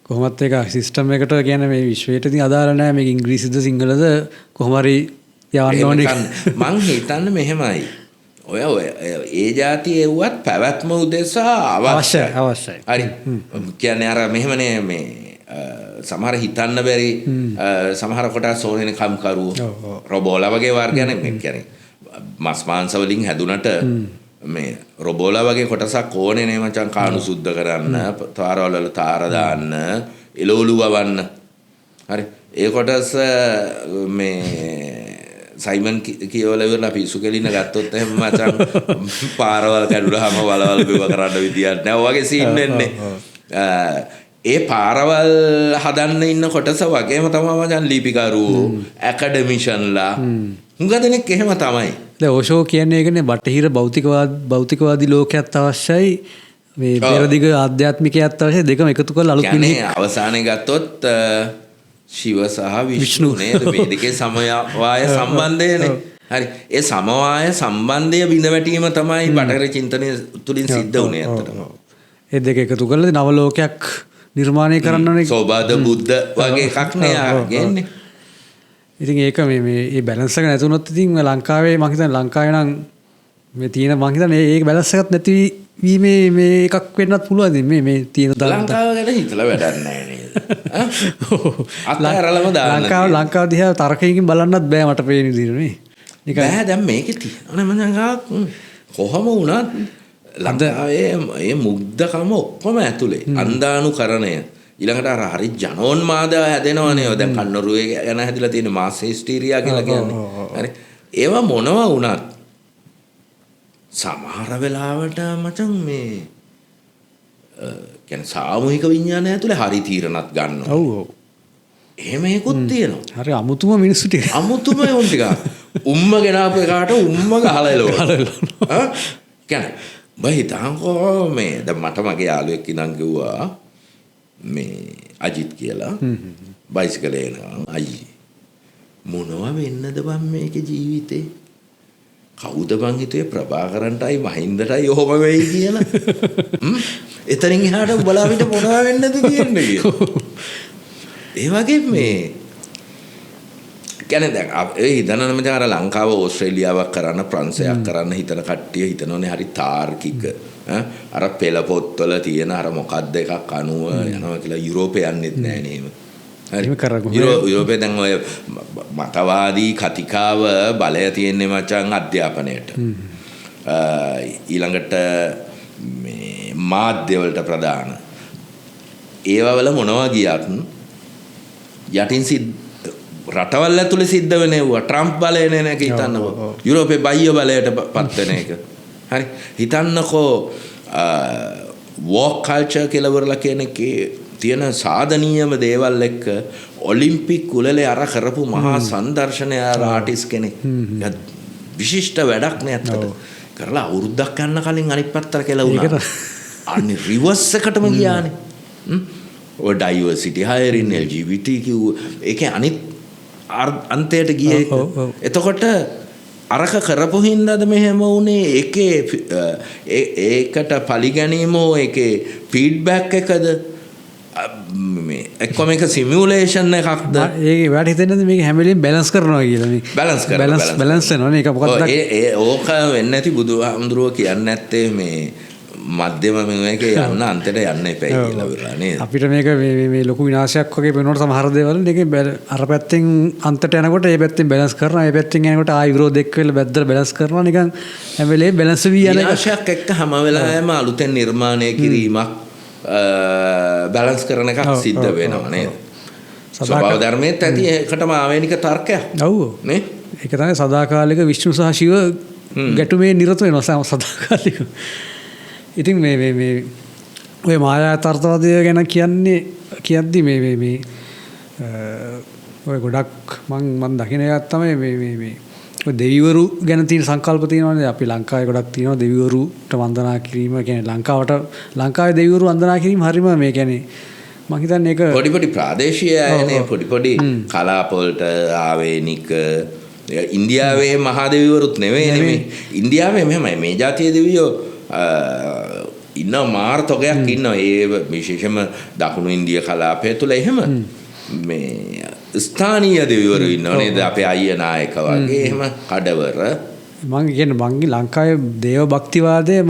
කොහොමත් ඒක සිස්ටම් එකට කියන්නේ මේ විශ්වයට ඉතින් අදාළ නැහැ මේක ඉංග්‍රීසිද සිංහලද කොහොම හරි යවන්න ඕනේ. මං හිතන්නේ මෙහෙමයි. ඔය ඒ જાතිය එව්වත් පැවැත්ම උදෙසා අවශ්‍යයි. හරි. කියන්නේ අර මෙහෙමනේ මේ සමහර හිතන්න බැරි සමහර කොටස් ඕනේ කම්කරුවෝ රොබෝලා වගේ වර්ගයන් මේ කියන්නේ මස් මාංශ වලින් හැදුනට මේ රොබෝලා වගේ කොටසක් ඕනේ නේ මචං කාණු සුද්ධ කරන්න තාරවල වල තාර දාන්න එළවලු වවන්න. හරි. ඒ කොටස මේ සයිමන් කියවල ඉවරලා අපි ඉසුකෙලින ගත්තොත් එහෙම මචං පාරවල් කැඩුනහම වලවල් බිව කරන්න විදියක් නැහැ. ඔය වගේ සීන් වෙන්නේ. ඒ පාරවල් හදන්න ඉන්න කොටස වගේම තමයි මචං ලිපිකරු ඇකඩමිෂන්ලා හුඟ දෙනෙක් එහෙම තමයි. දැන් ඕෂෝ කියන්නේ ඒකනේ බටහිර භෞතිකවාදී ලෝකයක් අවශ්‍යයි මේ පෙරදිග ආධ්‍යාත්මිකයක් අවශ්‍යයි දෙකම එකතු කරලා අලුත් කියන්නේ අවසානයේ ගත්තොත් ශිව සහ විෂ්ණු නේද මේ දෙකේ සමவாய සම්බන්ධයනේ. හරි. ඒ සමவாய සම්බන්ධය බිඳ වැටීම තමයි බටහිර චින්තනය තුලින් සිද්ධ වුණේ අතටම. ඒ දෙක එකතු කරලා නව ලෝකයක් නිර්මාණය කරන්න ඕනේ. සෝබාද බුද්ධ වගේ එකක් නේ ආගන්නේ. ඉතින් ඒක මේ බැලන්ස් එක නැතුනොත් ඉතින් ලංකාවේ මම හිතන්නේ ලංකාවේ නම් මේ තියෙන මම හිතන්නේ ඒක බැලන්ස් එකක් නැති වීමේ මේ එකක් වෙන්නත් පුළුවන් ඉතින් මේ තියෙන ලංකාව ගැන හිතලා වැඩක් නැහැ නේද? අත්හැරලම දාන්න. ලංකාව දිහා තරකයකින් බලන්නත් බෑ මට පේන විදිහට නේ. නිකන් බෑ දැන් මේකේ තියෙනවනේ මම කොහොම වුණත් ලංකාවේ මේ මුග්ධකම ඔක්කොම ඇතුලේ අන්දානුකරණය ඊළඟට අර හරි ජනෝන්මාද හැදෙනවනේ. දැන් කන්නරුවේ ගැන හැදිලා තියෙන මාස් හිස්ටීරියා කියලා කියන්නේ. හරි. ඒවා මොනවා වුණත් සමහර වෙලාවට මචං මේ කියන්නේ සාමූහික විඤ්ඤාණය ඇතුලේ හරි තීරණත් ගන්නවා. ඔව්. එහෙම එකකුත් තියෙනවා. හරි අමුතුම මිනිස්සු ටික. අමුතුම උන් ටික. උම්ම ගෙනාපු එකාට උම්ම ගහලා එලවනවා. කියන්නේ බයි හිතන්කෝ මේ දැන් මට මගේ යාළුවෙක් ඉඳන් ගිහුවා මේ අජිත් කියලා බයිසිකලේ යනවා අයියේ මොනවා වෙන්නද බං මේකේ ජීවිතේ කවුද බං හිතුවේ ප්‍රභාකරන්ටයි මහින්දටයි ඔහොම වෙයි කියලා එතනින් එහාට උඹලා අපිට මොනවා වෙන්නද කියන්නේ කියලා ඒ වගේ මේ කියන්නේ දැන් ඒ හිතනනම් මචං අර ලංකාව ඕස්ට්‍රේලියාවක් කරන්න ප්‍රංශයක් කරන්න හිතන කට්ටිය හිතනෝනේ හරි තාර්කික අර පෙළ පොත්වල තියෙන අර මොකක්ද එකක් අනුව යනවා කියලා යුරෝපේ යන්නෙත් නෑ නේම. හරි යුරෝපේ දැන් ඔය මතවාදී කතිකාව බලය තියෙන්නේ මචං අධ්‍යාපනයට. ඊළඟට මේ මාධ්‍ය වලට ප්‍රධාන ඒවා වල මොනවා ගියත් යටින් රටවල් ඇතුලේ සිද්ධ වෙන ඒවා ට්‍රම්ප් බලය නේ නැක හිතන්නකෝ. යුරෝපේ බයිය බලයට පත් වෙන එක. හරි හිතන්නකෝ වෝක් කල්චර් කියලා වරලා කියන එකේ තියෙන සාධනීයම දේවල් එක්ක ඔලිම්පික් කුලලේ අර කරපු මහා සංදර්ශනය අර ආටිස්ට් කෙනෙක්. විශිෂ්ට වැඩක් නේ අත්තට. කරලා අවුරුද්දක් යන්න කලින් අනිත් පැත්තට කියලා වුණා. අනේ රිවර්ස් එකටම ගියානේ. ඔය ඩයිවර්සිටි හයරින් LGBTQ ඒකේ අනිත් අන්තයට ගියේ. එතකොට අරක කරපු හින්දාද මෙහෙම වුනේ ඒකේ ඒකට පරිගැනීම ඒකේ ෆීඩ්බැක් එකද මේ එක්කම එක සිමියුලේෂන් එකක්ද ඒක වැඩ හිතෙන්නද මේක හැම වෙලෙම බැලන්ස් කරනවා කියලා මේ බැලන්ස් වෙනවනේ ඒක මොකක්ද ඒ ඕක වෙන්නේ නැති බුදුහාමුදුරුවෝ කියන්නේ නැත්තේ මේ මධ්‍යම මේකේ යන්න අන්තයට යන්න එපා කියලා විතරයි නේද අපිට මේක මේ ලොකු විනාශයක් වගේ වෙනකොට සමහර දේවල් මේකේ අර පැත්තෙන් අන්තයට යනකොට ඒ පැත්තෙන් බැලන්ස් කරනවා ඒ පැත්තෙන් යනකොට ආයි විරෝධයක් වෙලා බැද්දලා බැලන්ස් කරනවා නිකන් හැම වෙලේම බැලන්ස් වී යන විනාශයක් එක්ක හැම වෙලාවෙම අලුතෙන් නිර්මාණය කිරීමක් බැලන්ස් කරන එකක් සිද්ධ වෙනවා නේද ස්වභාව ධර්මයේත් ඇති ඒකටම ආවේනික තර්කයක් ඔව් නේ ඒක තමයි සදාකාලික විෂ්ණු සහ ශිව ගැටුමේ නිරත වෙනවා සදාකාලික ඉතින් මේ ඔය මායා තර්කවාදය ගැන කියද්දි මේ ඔය ගොඩක් මං දකින එකක් තමයි මේ ඔය දෙවිවරු ගැන තියෙන සංකල්ප තියෙනවානේ අපි ලංකාවේ ගොඩක් තියෙනවා දෙවිවරුට වන්දනා කිරීම කියන්නේ ලංකාවේ දෙවිවරු වන්දනා කිරීම හරීම මේ කියන්නේ මං හිතන්නේ ඒක පොඩි ප්‍රාදේශීය අයනේ පොඩි කලාප වලට ආවේනික ඉන්දියාවේ මහා දෙවිවරුත් නෙමෙයි ඉන්දියාවේ මෙහෙමයි මේ ජාතිය දෙවියෝ ඉන්න මාර තොගයක් ඉන්නවා ඒ විශේෂම දකුණු ඉන්දිය කලාපය තුළ එහෙම මේ ස්ථානීය දෙවිවරු ඉන්නවා නේද අපේ අයියා නායක වගේ එහෙම කඩවර මම කියන්නේ මංගේ ලංකාවේ දේව භක්තිවාදය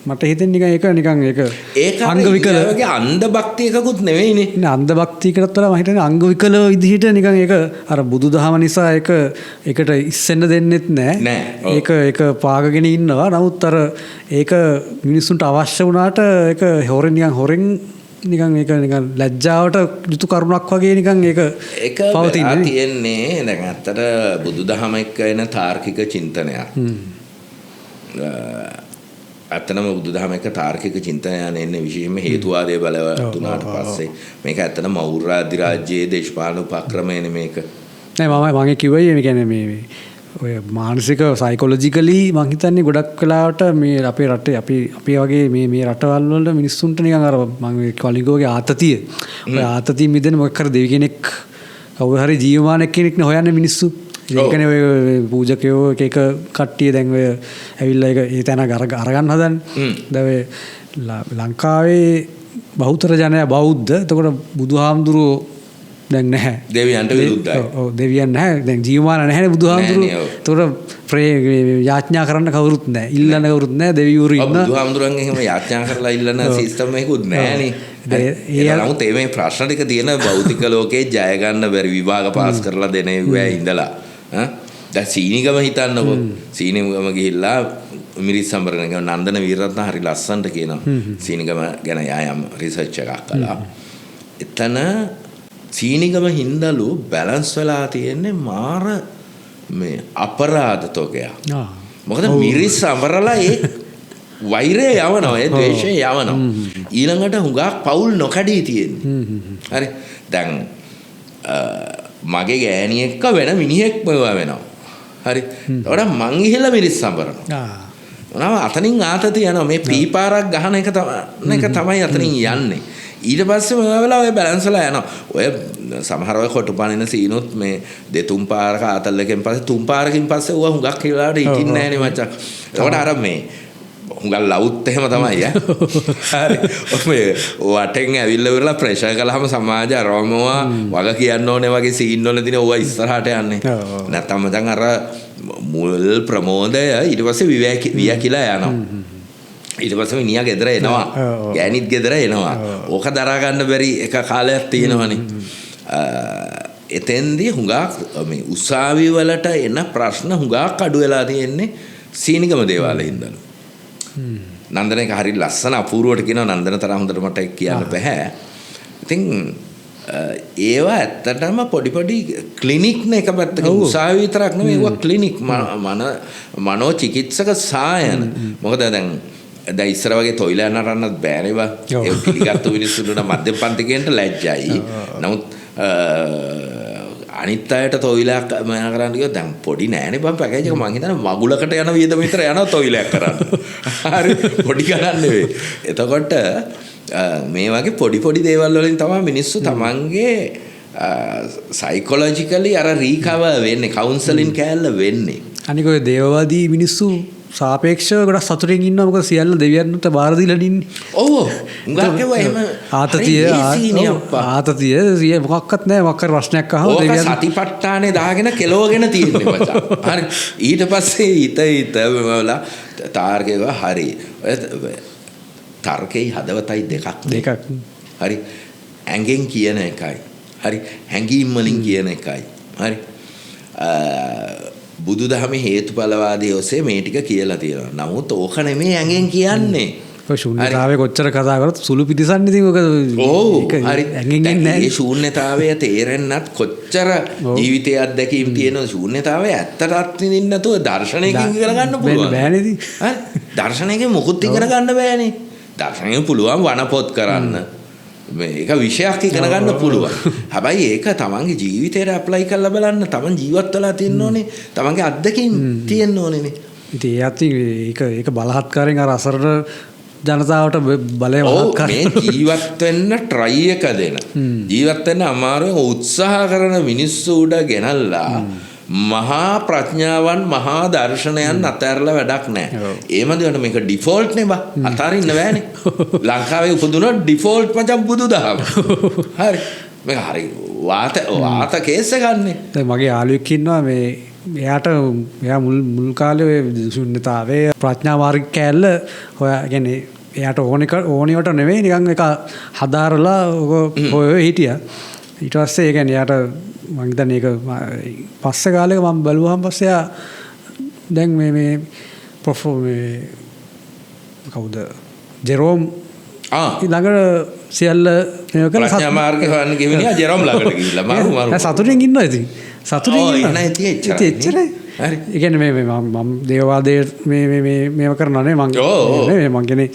මට හිතෙන්නේ නිකන් ඒක අංග විකල වගේ අන්ධ භක්තිය එකකුත් නෙවෙයිනේ නේ අන්ධ භක්තියකටත් වඩා මම හිතන්නේ අංග විකල විදිහට නිකන් ඒක අර බුදුදහම නිසා ඒකට ඉස්සෙන්න දෙන්නෙත් නෑ ඒක පාගගෙන ඉන්නවා නමුත් අර ඒක මිනිස්සුන්ට අවශ්‍ය වුණාට ඒක හොරෙන් නිකන් ලැජ්ජාවට යුතු කරුණක් වගේ නිකන් ඒක පවතිනවා තියෙන්නේ දැන් අත්තට බුදුදහම එක්ක එන තාර්කික චින්තනයක් ඇත්තනම බුදුදහම එක්ක තාර්කික චින්තනයන් එන්නේ විශේෂයෙන්ම හේතුවාදයේ බලවත් උනාට පස්සේ මේක ඇත්තනම මෞර්ය අධිරාජ්‍යයේ දේශපාලන උපක්‍රමයනේ මේක නෑ මම කිව්වයි මේ කියන්නේ මේ ඔය මානසික සයිකොලොජිකලි මං හිතන්නේ ගොඩක් වෙලාවට මේ අපේ රටේ අපි වගේ මේ රටවල් වල මිනිස්සුන්ට නිකන් අර මම කලිගෝගේ ආතතිය ඔය ආතතිය මිදෙන්න මොකක් කර දෙවි කෙනෙක් කවුරු හරි ජීවමාන කෙනෙක් නේ හොයන්නේ මිනිස්සු ඒකනේ ඔය පූජකයෝ එක කට්ටිය දැන් ඔය ඇවිල්ලා ඒක ඒ තැන අරගන්න හදන්නේ දැන් ඔය ලංකාවේ බහුතර ජනයා බෞද්ධ එතකොට බුදුහාමුදුරුවෝ දැන් නැහැ දෙවියන්ට විරුද්ධයි ඔව් දෙවියන් නැහැ දැන් ජීවමාන නැහැනේ බුදුහාමුදුරුවෝ එතකොට යාඥා කරන්න කවුරුත් නැහැ ඉල්ලන්න කවුරුත් නැහැ දෙවිවරු ඉන්න බුදුහාමුදුරන්ගෙන් එහෙම යාඥා කරලා ඉල්ලන සිස්ටම් එකකුත් නැහැනේ නමුත් මේ ප්‍රශ්න ටික තියෙන භෞතික ලෝකේ ජය ගන්න බැරි විභාග පාස් කරලා දෙන ඒවා ඉඳලා දැන් සීනිගම හිතන්නකෝ සීනිගම ගිහිල්ලා මිරිස් සම්බරණ නන්දන වීරරත්න හරි ලස්සනට කියනවා සීනිගම ගැන යායම් රිසර්ච් එකක් කළා එතන සීනිගම හින්දලු බැලන්ස් වෙලා තියෙන්නේ මාර මේ අපරාධ තෝගයක් මොකද මිරිස් සම්බරලා ඒ වෛරය යවනවා ඒ ද්වේෂය යවනවා ඊළඟට හුඟක් පවුල් නොකඩී තියෙන්නේ හරි දැන් මගේ ගෑණි එක්ක වෙන මිනිහෙක් වෙනවා හරි ඒකට මං ඉහෙල මිරිස් සම්බරනවා මොනවා අතනින් ආතතිය යනවා මේ පීපාරක් ගහන එක තමයි අතනින් යන්නේ ඊට පස්සේ මොනවා වෙලා ඔය බැලන්ස් වෙලා යනවා ඔය සමහර ඔය කොටුපනින සීනොත් මේ දෙතුන් පාරක ආතල් එකෙන් පස්සේ තුන් පාරකින් පස්සේ ඌව හුඟක් හිලාට හිටින්නේ නැහනේ මචං ඒකට අර මේ හුඟක් ලවුත් එහෙම තමයි හරි ඔය වටෙන් ඇවිල්ලා ඉවරලා ප්‍රෙෂර් කළාම සමාජය අරවමවා වග කියන්න ඕනේ වගේ සීන් වලදී ඕවා ඉස්සරහට යන්නේ නැත්නම් දැන් අර මුල් ප්‍රමෝදය ඊට පස්සේ වියකිලා යනවා ඊට පස්සේ මිනිහා ගෙදර එනවා ගෑනිත් ගෙදර එනවා ඕක දරා ගන්න බැරි එක කාලයක් තියෙනවනේ එතෙන්දී හුඟක් මේ උසාවි වලට එන ප්‍රශ්න හුඟක් අඩු වෙලා තියෙන්නේ සීනිගම දේවාලේ ඉඳලා නන්දන එක හරි ලස්සන අපූර්වට කියනවා නන්දන තරම් හොඳට මට කියන්න බෑ. ඉතින් ඒවා ඇත්තටම පොඩි ක්ලිනික් නේ එක පැත්තක උසාවි විතරක් නෙමෙයි ඒවා ක්ලිනික් මනෝ චිකිත්සක සායන. මොකද දැන් ඉස්සර වගේ තොইলা නරන්නත් බෑනේ බා. ඒ පිළිගත්තු මිනිස්සුන්ට මධ්‍යම පන්තිකේන්ට ලැජ්ජයි. නමුත් අනිත් අයට තොইলাක් මම කරන්න ගියොත් දැන් පොඩි නෑනේ බං පැකේජ් එක මං හිතන්නේ මගුලකට යන වියදම විතර යනවා තොইলাක් කරන්න. හරි පොඩි ගණන් නෙවෙයි. එතකොට මේ වගේ පොඩි දේවල් වලින් තමයි මිනිස්සු තමන්ගේ සයිකොලොජිකලි අර රීකවර් වෙන්නේ කවුන්සලින් කෑල්ල වෙන්නේ. අනික ඔය දේවවාදී මිනිස්සු සාපේක්ෂව ගොඩක් සතුටින් ඉන්නවා මොකද සියල්ල දෙවියන්ට බාර දීලා ඉන්නේ. ඔව්. උඟක් ඒවා එහෙම ආතතිය සිය මොකක්වත් නැහැ මොකක් කර ප්‍රශ්නයක් අහුව දෙවියන් සතිපට්ඨානේ දාගෙන කෙලවගෙන තියෙන්නේ මචං. හරි. ඊට පස්සේ හිත වල තාර්කේව හරි. තර්කේ හදවතයි දෙකක්. හරි. ඇඟෙන් කියන එකයි. හරි. හැඟීම් වලින් කියන එකයි. හරි. බුදුදහමේ හේතුඵලවාදී ඔස්සේ මේ ටික කියලා තියෙනවා. නමුත් ඕක නෙමෙයි ඇඟෙන් කියන්නේ. ඔය ශූන්‍යතාවය කොච්චර කතා කරත් සුළු පිටිසන්නේ ඉතින් ඔක හරි. ඇඟෙන් නැහැ. මේ ශූන්‍යතාවය තේරෙන්නත් කොච්චර ජීවිතයේ අත්දැකීම් තියෙන ශූන්‍යතාවය ඇත්තටත් විඳින්න නැතුව දර්ශනයකින් ඉගෙන ගන්න පුළුවන්. බෑනේ ඉතින්. හරි. දර්ශනයකින් මොකුත් ඉගෙන ගන්න බෑනේ. දර්ශනයෙන් පුළුවන් වනපොත් කරන්න. මේක විෂයක් ඉගෙන ගන්න පුළුවන්. හැබැයි ඒක තමන්ගේ ජීවිතේට ඇප්ලයි කරලා බලන්න තමන් ජීවත් වෙලා තියෙන්න ඕනේ. තමන්ගේ අත්දැකීම් තියෙන්න ඕනේනේ. ඉතින් ඒක බලහත්කාරයෙන් අර අසරණ ජනතාවට බලය වහත්කාර මේ ජීවත් වෙන්න try එක දෙන. ජීවත් වෙන්න අමාරුවෙන් උත්සාහ කරන මිනිස්සු උඩ ගෙනල්ලා මහා ප්‍රඥාවන් මහා දර්ශනයන් අතහැරලා වැඩක් නැහැ. ඒ මදිවට මේක ඩිෆෝල්ට් නේ බා. අතාරින්න බෑනේ. ලංකාවේ උපදුන ඩිෆෝල්ට් මචං බුදුදහම. හරි. මේක හරි වාත කේස් එකන්නේ. දැන් මගේ යාළුවෙක් ඉන්නවා මේ එයා මුල් කාලේ ශුන්‍යතාවේ ප්‍රඥා මාර්ග කැලල හොයා කියන්නේ එයාට ඕනිවට නෙවෙයි නිකන් එක හදාරලා ඔය හිටියා. ඊට පස්සේ ඒ කියන්නේ එයාට මම හිතන්නේ ඒක පස්සේ කාලෙක මම බලුවාම පස්සේ ආ දැන් මේ කවුද ජෙරෝම් ළඟට සියල්ල මේක කළා ප්‍රඥා මාර්ගේ හොයන්න ගෙවිනියා ජෙරෝම් ළඟට ගිහිල්ලා මාරු සතුටින් ඉන්නවා ඉතින් සතුටින් ඉන්නවා එච්චරයි හරි ඒ කියන්නේ මේ මම දේවවාදයේ මේව කරනවා නේ මම කියන්නේ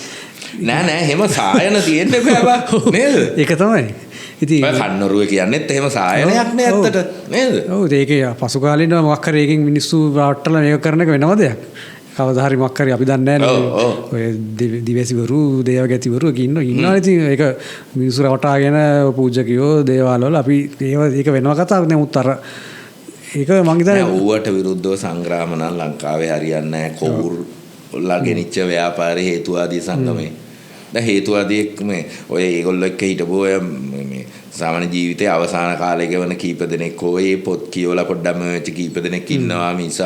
නෑ එහෙම සායන තියෙන්න බෑ බා නේද ඒක තමයි ඉතින් කන්නරුව කියන්නේත් එහෙම සායනයක් නේ ඇත්තට නේද? ඔව් ඒකේ පසු කාලිනව මොකක් හරි එකකින් මිනිස්සු රට්ටලා මේක කරන එක වෙනම දෙයක්. කවදා හරි මොකක් හරි අපි දන්නේ නැහැ නේ. ඔය දිවැසිවරු, දේවගැතිවරු ඉන්නවා ඉතින් ඒක මිනිස්සු රවටාගෙන පූජකයෝ දේවාල වල අපි ඒක වෙනම කතාවක් නේ උත්තර. ඒක මං හිතන්නේ ඌවට විරුද්ධව සංග්‍රාම නම් ලංකාවේ හරියන්නේ නැහැ. කවුරුලා ගෙනිච්ච ව්‍යාපාරේ හේතුවාදී සංගමේ. දැන් හේතුවාදීක් මේ ඔය ඒගොල්ලෝ එක්ක හිටපු ඔය මේ සාමාන්‍ය ජීවිතයේ අවසාන කාලේ ගෙවන කීප දෙනෙක් ඔය පොත් කියවලා පොඩ්ඩක් මෙච්ච කීප දෙනෙක් ඉන්නවා මිසක්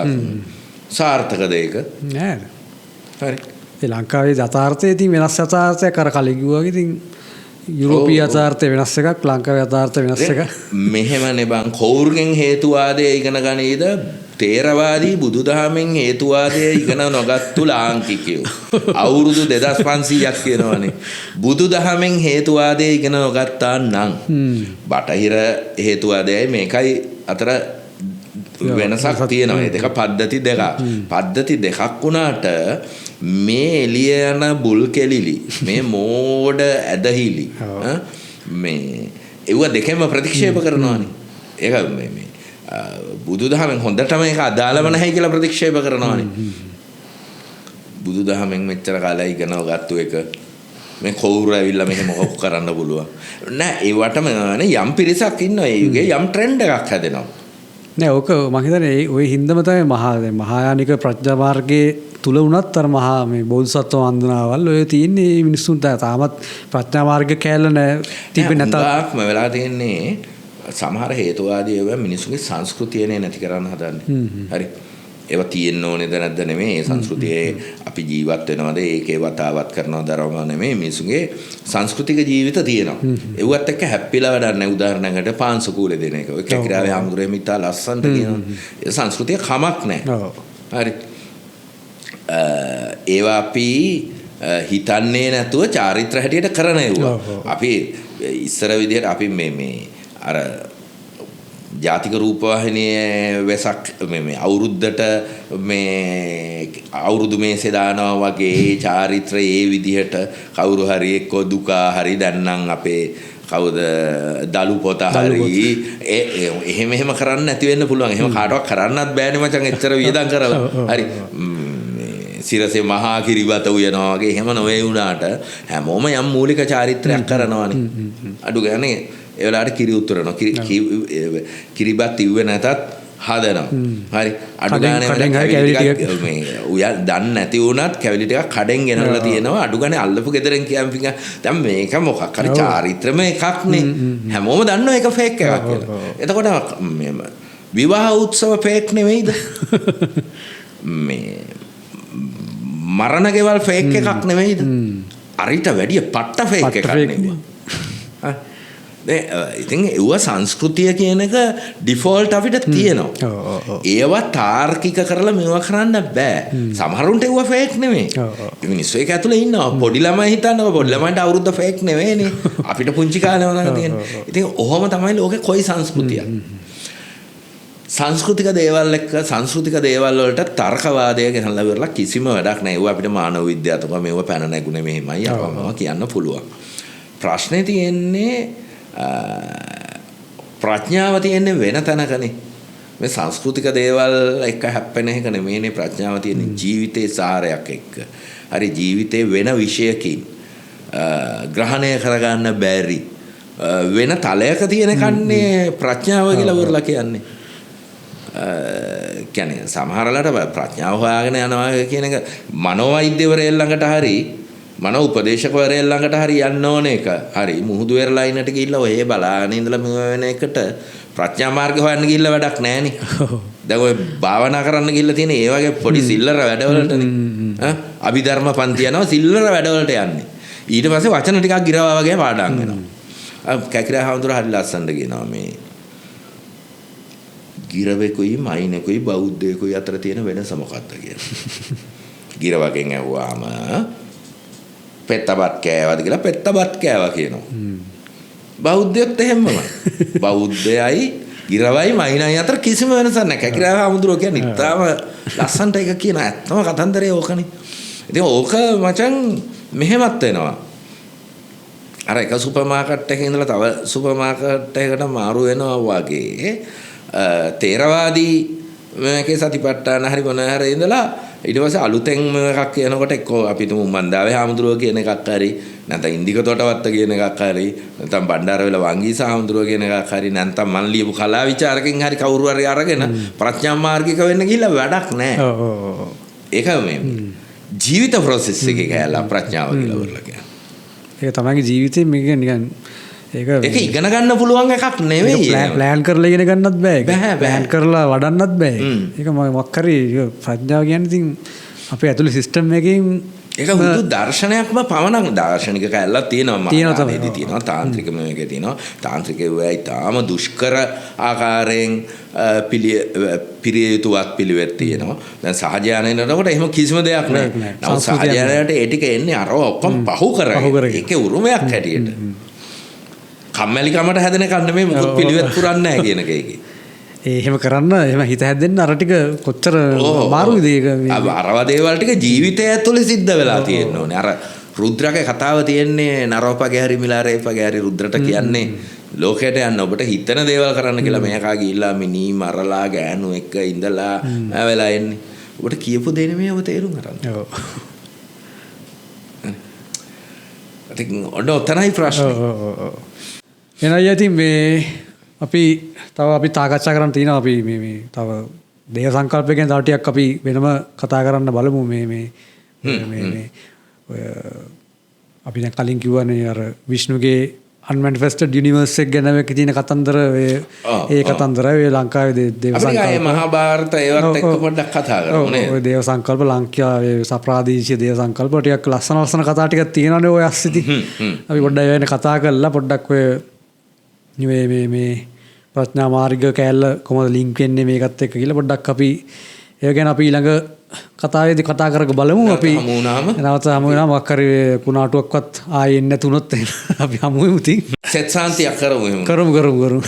සාර්ථකද ඒක නෑ හරි ඒ ලංකාවේ යථාර්ථයේ තියෙන වෙනස් යථාර්ථයක් අර කලින් කිව්වා වගේ ඉතින් යුරෝපීය යථාර්ථය වෙනස් එකක් ලංකාවේ යථාර්ථය වෙනස් එකක් මෙහෙමනේ බං කවුරුගෙන් හේතුවාදයේ ඉගෙන ගනීද තේරවාදී බුදුදහමෙන් හේතුවාදයේ ඉගෙන නොගත්තු ලාංකිකයෝ අවුරුදු 2500ක් කියනවනේ බුදුදහමෙන් හේතුවාදයේ ඉගෙන නොගත්තා නම් බටහිර හේතුවාදයයි මේකයි අතර වෙනසක් තියෙනවා. ඒ දෙක පද්ධති දෙකක් වුණාට මේ එළිය යන බුල් කෙලිලි මේ මෝඩ ඇදහිලි මේ ඒව දෙකම ප්‍රතික්ෂේප කරනවානේ. ඒක මේ බුදුදහමෙන් හොඳටම ඒක අදාළව නැහැ කියලා ප්‍රතික්ෂේප කරනවානේ. බුදුදහමෙන් මෙච්චර කාලෙ ඉගෙනව ගත්තු එක මේ කවුරු ඇවිල්ලා මෙහෙම මොකක් කරන්න පුළුවන් නෑ. ඒවටම නේ යම් පිරිසක් ඉන්නවා. ඒ යුගේ යම් ට්‍රෙන්ඩ් එකක් හැදෙනවා. නෑ ඕක මම හිතන්නේ ওই හින්දම තමයි මහායානික ප්‍රඥා මාර්ගයේ තුල වුණත් අර මහා මේ බෝධිසත්ව වන්දනාවල් ඔය තියෙන්නේ මිනිස්සුන්ට තාමත් ප්‍රඥා මාර්ග කැලල නැහැ තිබෙන්නේ නැත. ගාක්ම වෙලා තියෙන්නේ සමහර හේතුවාදී ඒවා මිනිස්සුගේ සංස්කෘතියනේ නැති කරන්න හදන්නේ. හරි. ඒවා තියෙන්න ඕනේද නැද්ද නෙමෙයි. ඒ සංස්කෘතියේ අපි ජීවත් වෙනවද ඒකේ වතාවත් කරනවද දරවම නෙමෙයි. මිනිස්සුගේ සංස්කෘතික ජීවිත තියෙනවා. ඒවත් එක්ක හැප්පිලා වැඩක් නැහැ. උදාහරණයකට පාන්සු කූලේ දෙන එක. ඔය කැකිරාවේ ආමුදුරේ මිතා ලස්සන්ට කියනවා. ඒ සංස්කෘතිය කමක් නැහැ. හරි. ඒවා අපි හිතන්නේ නැතුව චාරිත්‍ර හැටියට කරන ඒවා. අපි ඉස්සර විදිහට අපි මේ අර ජාතික රූපවාහිනියේ වෙසක් මේ අවුරුද්දට මේ අවුරුදු මේසේ දානවා වගේ චාරිත්‍ර ඒ විදිහට කවුරු හරි එක්ක දුක හරි දැන් නම් අපේ කවුද දලු පොත හරි එහෙම කරන්න නැති වෙන්න පුළුවන්. එහෙම කාටවත් කරන්නත් බෑනේ මචං. එච්චර වියදම් කරලා. හරි. සිරසේ මහා කිරිබත උයනවා වගේ එහෙම නොවේ වුණාට හැමෝම යම් මූලික චාරිත්‍රයක් කරනවානේ. අඩු ගානේ ඒ වෙලාවට කිරි උතුරනවා. කිරිබත් ඉව්වේ නැතත් හදනවා. හරි. අඩු ගානේ මේ උයා දන්නේ නැති වුණත් කැවිලි ටිකක් කඩෙන් ගෙනල්ලා තියෙනවා. අඩු ගානේ අල්ලපු ගෙදරින් කියම්පින් දැන් මේක මොකක් හරි චාරිත්‍රම එකක්නේ. හැමෝම දන්නවා ඒක ෆේක් එකක් කියලා. එතකොට විවාහ උත්සව ෆේක් නෙවෙයිද? මේ මරණ ගෙවල් ෆේක් එකක් නෙවෙයිද? අරිට වැඩිය පට්ට ෆේක් එකක් නෙවෙයි. ඉතින් ඒව සංස්කෘතිය කියන එක ඩිෆෝල්ට් අපිට තියෙනවා. ඒවා තාර්කික කරලා මේවා කරන්න බෑ. සමහරුන්ට ඒව ෆේක් නෙමෙයි. මිනිස්සු ඒක ඇතුලේ ඉන්නවා. පොඩි ළමයි හිතනවා පොඩි ළමයින්ට අවුරුද්ද ෆේක් නෙවෙයිනේ. අපිට පුංචි කාලේ වුණා තියෙන්නේ. ඉතින් ඔහොම තමයි ලෝකේ කොයි සංස්කෘතියක්. සංස්කෘතික දේවල් එක්ක සංස්කෘතික දේවල් වලට තර්කවාදය ගෙනල්ලා ඉවරලා කිසිම වැඩක් නැහැ. ඒව අපිට මානව විද්‍යාත්මක මේව පැන නැගුණේ මෙහෙමයි අපමම කියන්න පුළුවන්. ප්‍රශ්නේ තියෙන්නේ ප්‍රඥාව තියෙන්නේ වෙන තැනකනේ. මේ සංස්කෘතික දේවල් එක්ක හැප්පෙන එක නෙමෙයිනේ ප්‍රඥාව තියෙන්නේ ජීවිතේ සාරයක් එක්ක. හරි ජීවිතේ වෙන විශයකින් ග්‍රහණය කරගන්න බැරි වෙන තලයක තියෙන කන්නේ ප්‍රඥාව කියලා වරලා කියන්නේ. කියන්නේ සමහරලාට ප්‍රඥාව හොයාගෙන යනවා කියන එක මනෝවෛද්‍යවරයෙක් ළඟට හරි මනෝ උපදේශකවරයෙක් ළඟට හරි යන්න ඕන එක. හරි මුහුදු වෙරළා ඉන්නට ගිහිල්ලා ඔය බලාගෙන ඉඳලා මේ වෙන එකට ප්‍රඥා මාර්ග හොයන්න ගිහිල්ලා වැඩක් නැහනේ. දැන් ඔය භාවනා කරන්න ගිහිල්ලා තියෙන ඒ වගේ පොඩි සිල්ලර වැඩවලටනේ. අභිධර්ම පන්ති යනවා සිල්ලර වැඩවලට යන්නේ. ඊට පස්සේ වචන ටිකක් ගිරවා වගේ පාඩම් වෙනවා. කැකිරා හඳුර හරි ලස්සනට කියනවා මේ ගිරවෙකුයි මයිනෙකුයි බෞද්ධයෙකුයි අතර තියෙන වෙනස මොකක්ද කියලා. ගිරවගෙන් ඇහුවාම පෙත්තපත් කෑවද කියලා පෙත්තපත් කෑවා කියනවා. බෞද්ධයොත් එහෙමමයි. බෞද්ධයයි ගිරවයි මයිනයි අතර කිසිම වෙනසක් නැහැ. කැකිරා හඳුර කියන්නේ ඉතාලම ලස්සනට එක කියන ඇත්තම කතන්දරේ ඕකනේ. ඉතින් ඕක මචං මෙහෙමත් වෙනවා. අර එක සුපර් මාකට් එකේ ඉඳලා තව සුපර් මාකට් එකකට මාරු වෙනවා වගේ තේරවාදී මේකේ සතිපට්ඨාන හරි මොන හරි ඉඳලා ඊට පස්සේ අලුතෙන් එකක් කියනකොට එක්කෝ අපි තුමු මන්දාවේ හාමුදුරුවෝ කියන එකක් හරි නැත්නම් ඉන්දික තොටවත්ත කියන එකක් හරි නැත්නම් බණ්ඩාරවල වංගීස හාමුදුරුවෝ කියන එකක් හරි නැත්නම් මන් ලියපු කලා විචාරකෙන් හරි කවුරු හරි අරගෙන ප්‍රඥා මාර්ගික වෙන්න ගිහිල්ලා වැඩක් නැහැ. ඒක මේ ජීවිත ප්‍රොසෙස් එකේ කියලා ප්‍රඥාව කියලා වරලා කියන්නේ. ඒක තමයි ජීවිතේ මේක නිකන් ඒක ඉගෙන ගන්න පුළුවන් එකක් නෙවෙයි. ප්ලෑන් කරලා ඉගෙන ගන්නත් බෑ. ප්ලෑන් කරලා වඩන්නත් බෑ. ඒක මොකක් හරි ප්‍රඥාව කියන්නේ ඉතින් අපේ ඇතුළේ සිස්ටම් එකකින් ඒක හුදු දර්ශනයක්ම පවණක් දාර්ශනික කැලලක් තියෙනවා. මානවයේදී තියෙනවා තාන්ත්‍රික මේකේ තියෙනවා. තාන්ත්‍රිකේ වෙයි තාම දුෂ්කර ආකාරයෙන් පිරිය යුතුවත් පිළිවෙත් තියෙනවා. දැන් සහජයනේනකොට එහෙම කිසිම දෙයක් නැහැ. නමුත් සහජයනේට ඒ ටික එන්නේ අර ඔක්කොම පහු කරගෙන. ඒකේ උරුමයක් හැටියට. කම්මැලිකමට හැදෙන කන්න මේ මොකද පිළිවෙත් පුරන්නේ නැහැ කියන එකේ. එහෙම කරන්න එහෙම හිත හැදෙන්න අර ටික කොච්චර මාරුයිද ඒක මේ අරව දේවල් ටික ජීවිතය ඇතුලේ සිද්ධ වෙලා තියෙන්න ඕනේ. අර රුද්‍රගේ කතාව තියෙන්නේ නරෝපගේ හරි මිලාරේපගේ හරි රුද්‍රට කියන්නේ ලෝකයට යන්න ඔබට හිතන දේවල් කරන්න කියලා මෙයා ගිහිල්ලා මිනි මරලා ගෑනු එක්ක ඉඳලා වෙලා එන්නේ. ඔබට කියපු දේ නෙමෙයි ඔබ තේරුම් ගන්න. ඔව්. ඉතින් ඔතනයි ප්‍රශ්නේ. එනයි ඉතින් මේ අපි තව අපි සාකච්ඡා කරන්න තියෙනවා අපි මේ තව දේව සංකල්පය ගැන තව ටිකක් අපි වෙනම කතා කරන්න බලමු මේ අපි දැන් කලින් කිව්වනේ අර විෂ්ණුගේ unmanifested universe එක ගැන තියෙන කතන්දර ඒ කතන්දරය ඒ ලංකාවේ දේව සංකල්ප අපි මහාභාරත ඒවත් එක්ක පොඩ්ඩක් කතා කරමු නේද? ඔය දේව සංකල්ප ලංකාවේ සප්‍රාදේශීය දේව සංකල්ප ටිකක් ලස්සන කතා ටිකක් තියෙනවානේ ඔය අස්සිති. අපි පොඩ්ඩක් ඒ වෙන කතා කරලා පොඩ්ඩක් ඔය මේ ප්‍රඥා මාර්ග කෑල්ල කොහොමද ලින්ක් වෙන්නේ මේකත් එක්ක කියලා පොඩ්ඩක් අපි ඒ ගැන අපි ඊළඟ කතාවේදී කතා කරක බලමු. අපි නැවත හමු වෙනවා මොකක් හරි කුණාටුවක්වත් ආයෙ එන්නේ නැතුනොත් අපි හමු වෙමු ඉතින්. සෙත් සාන්තියක් කරමු එහෙනම්. කරමු.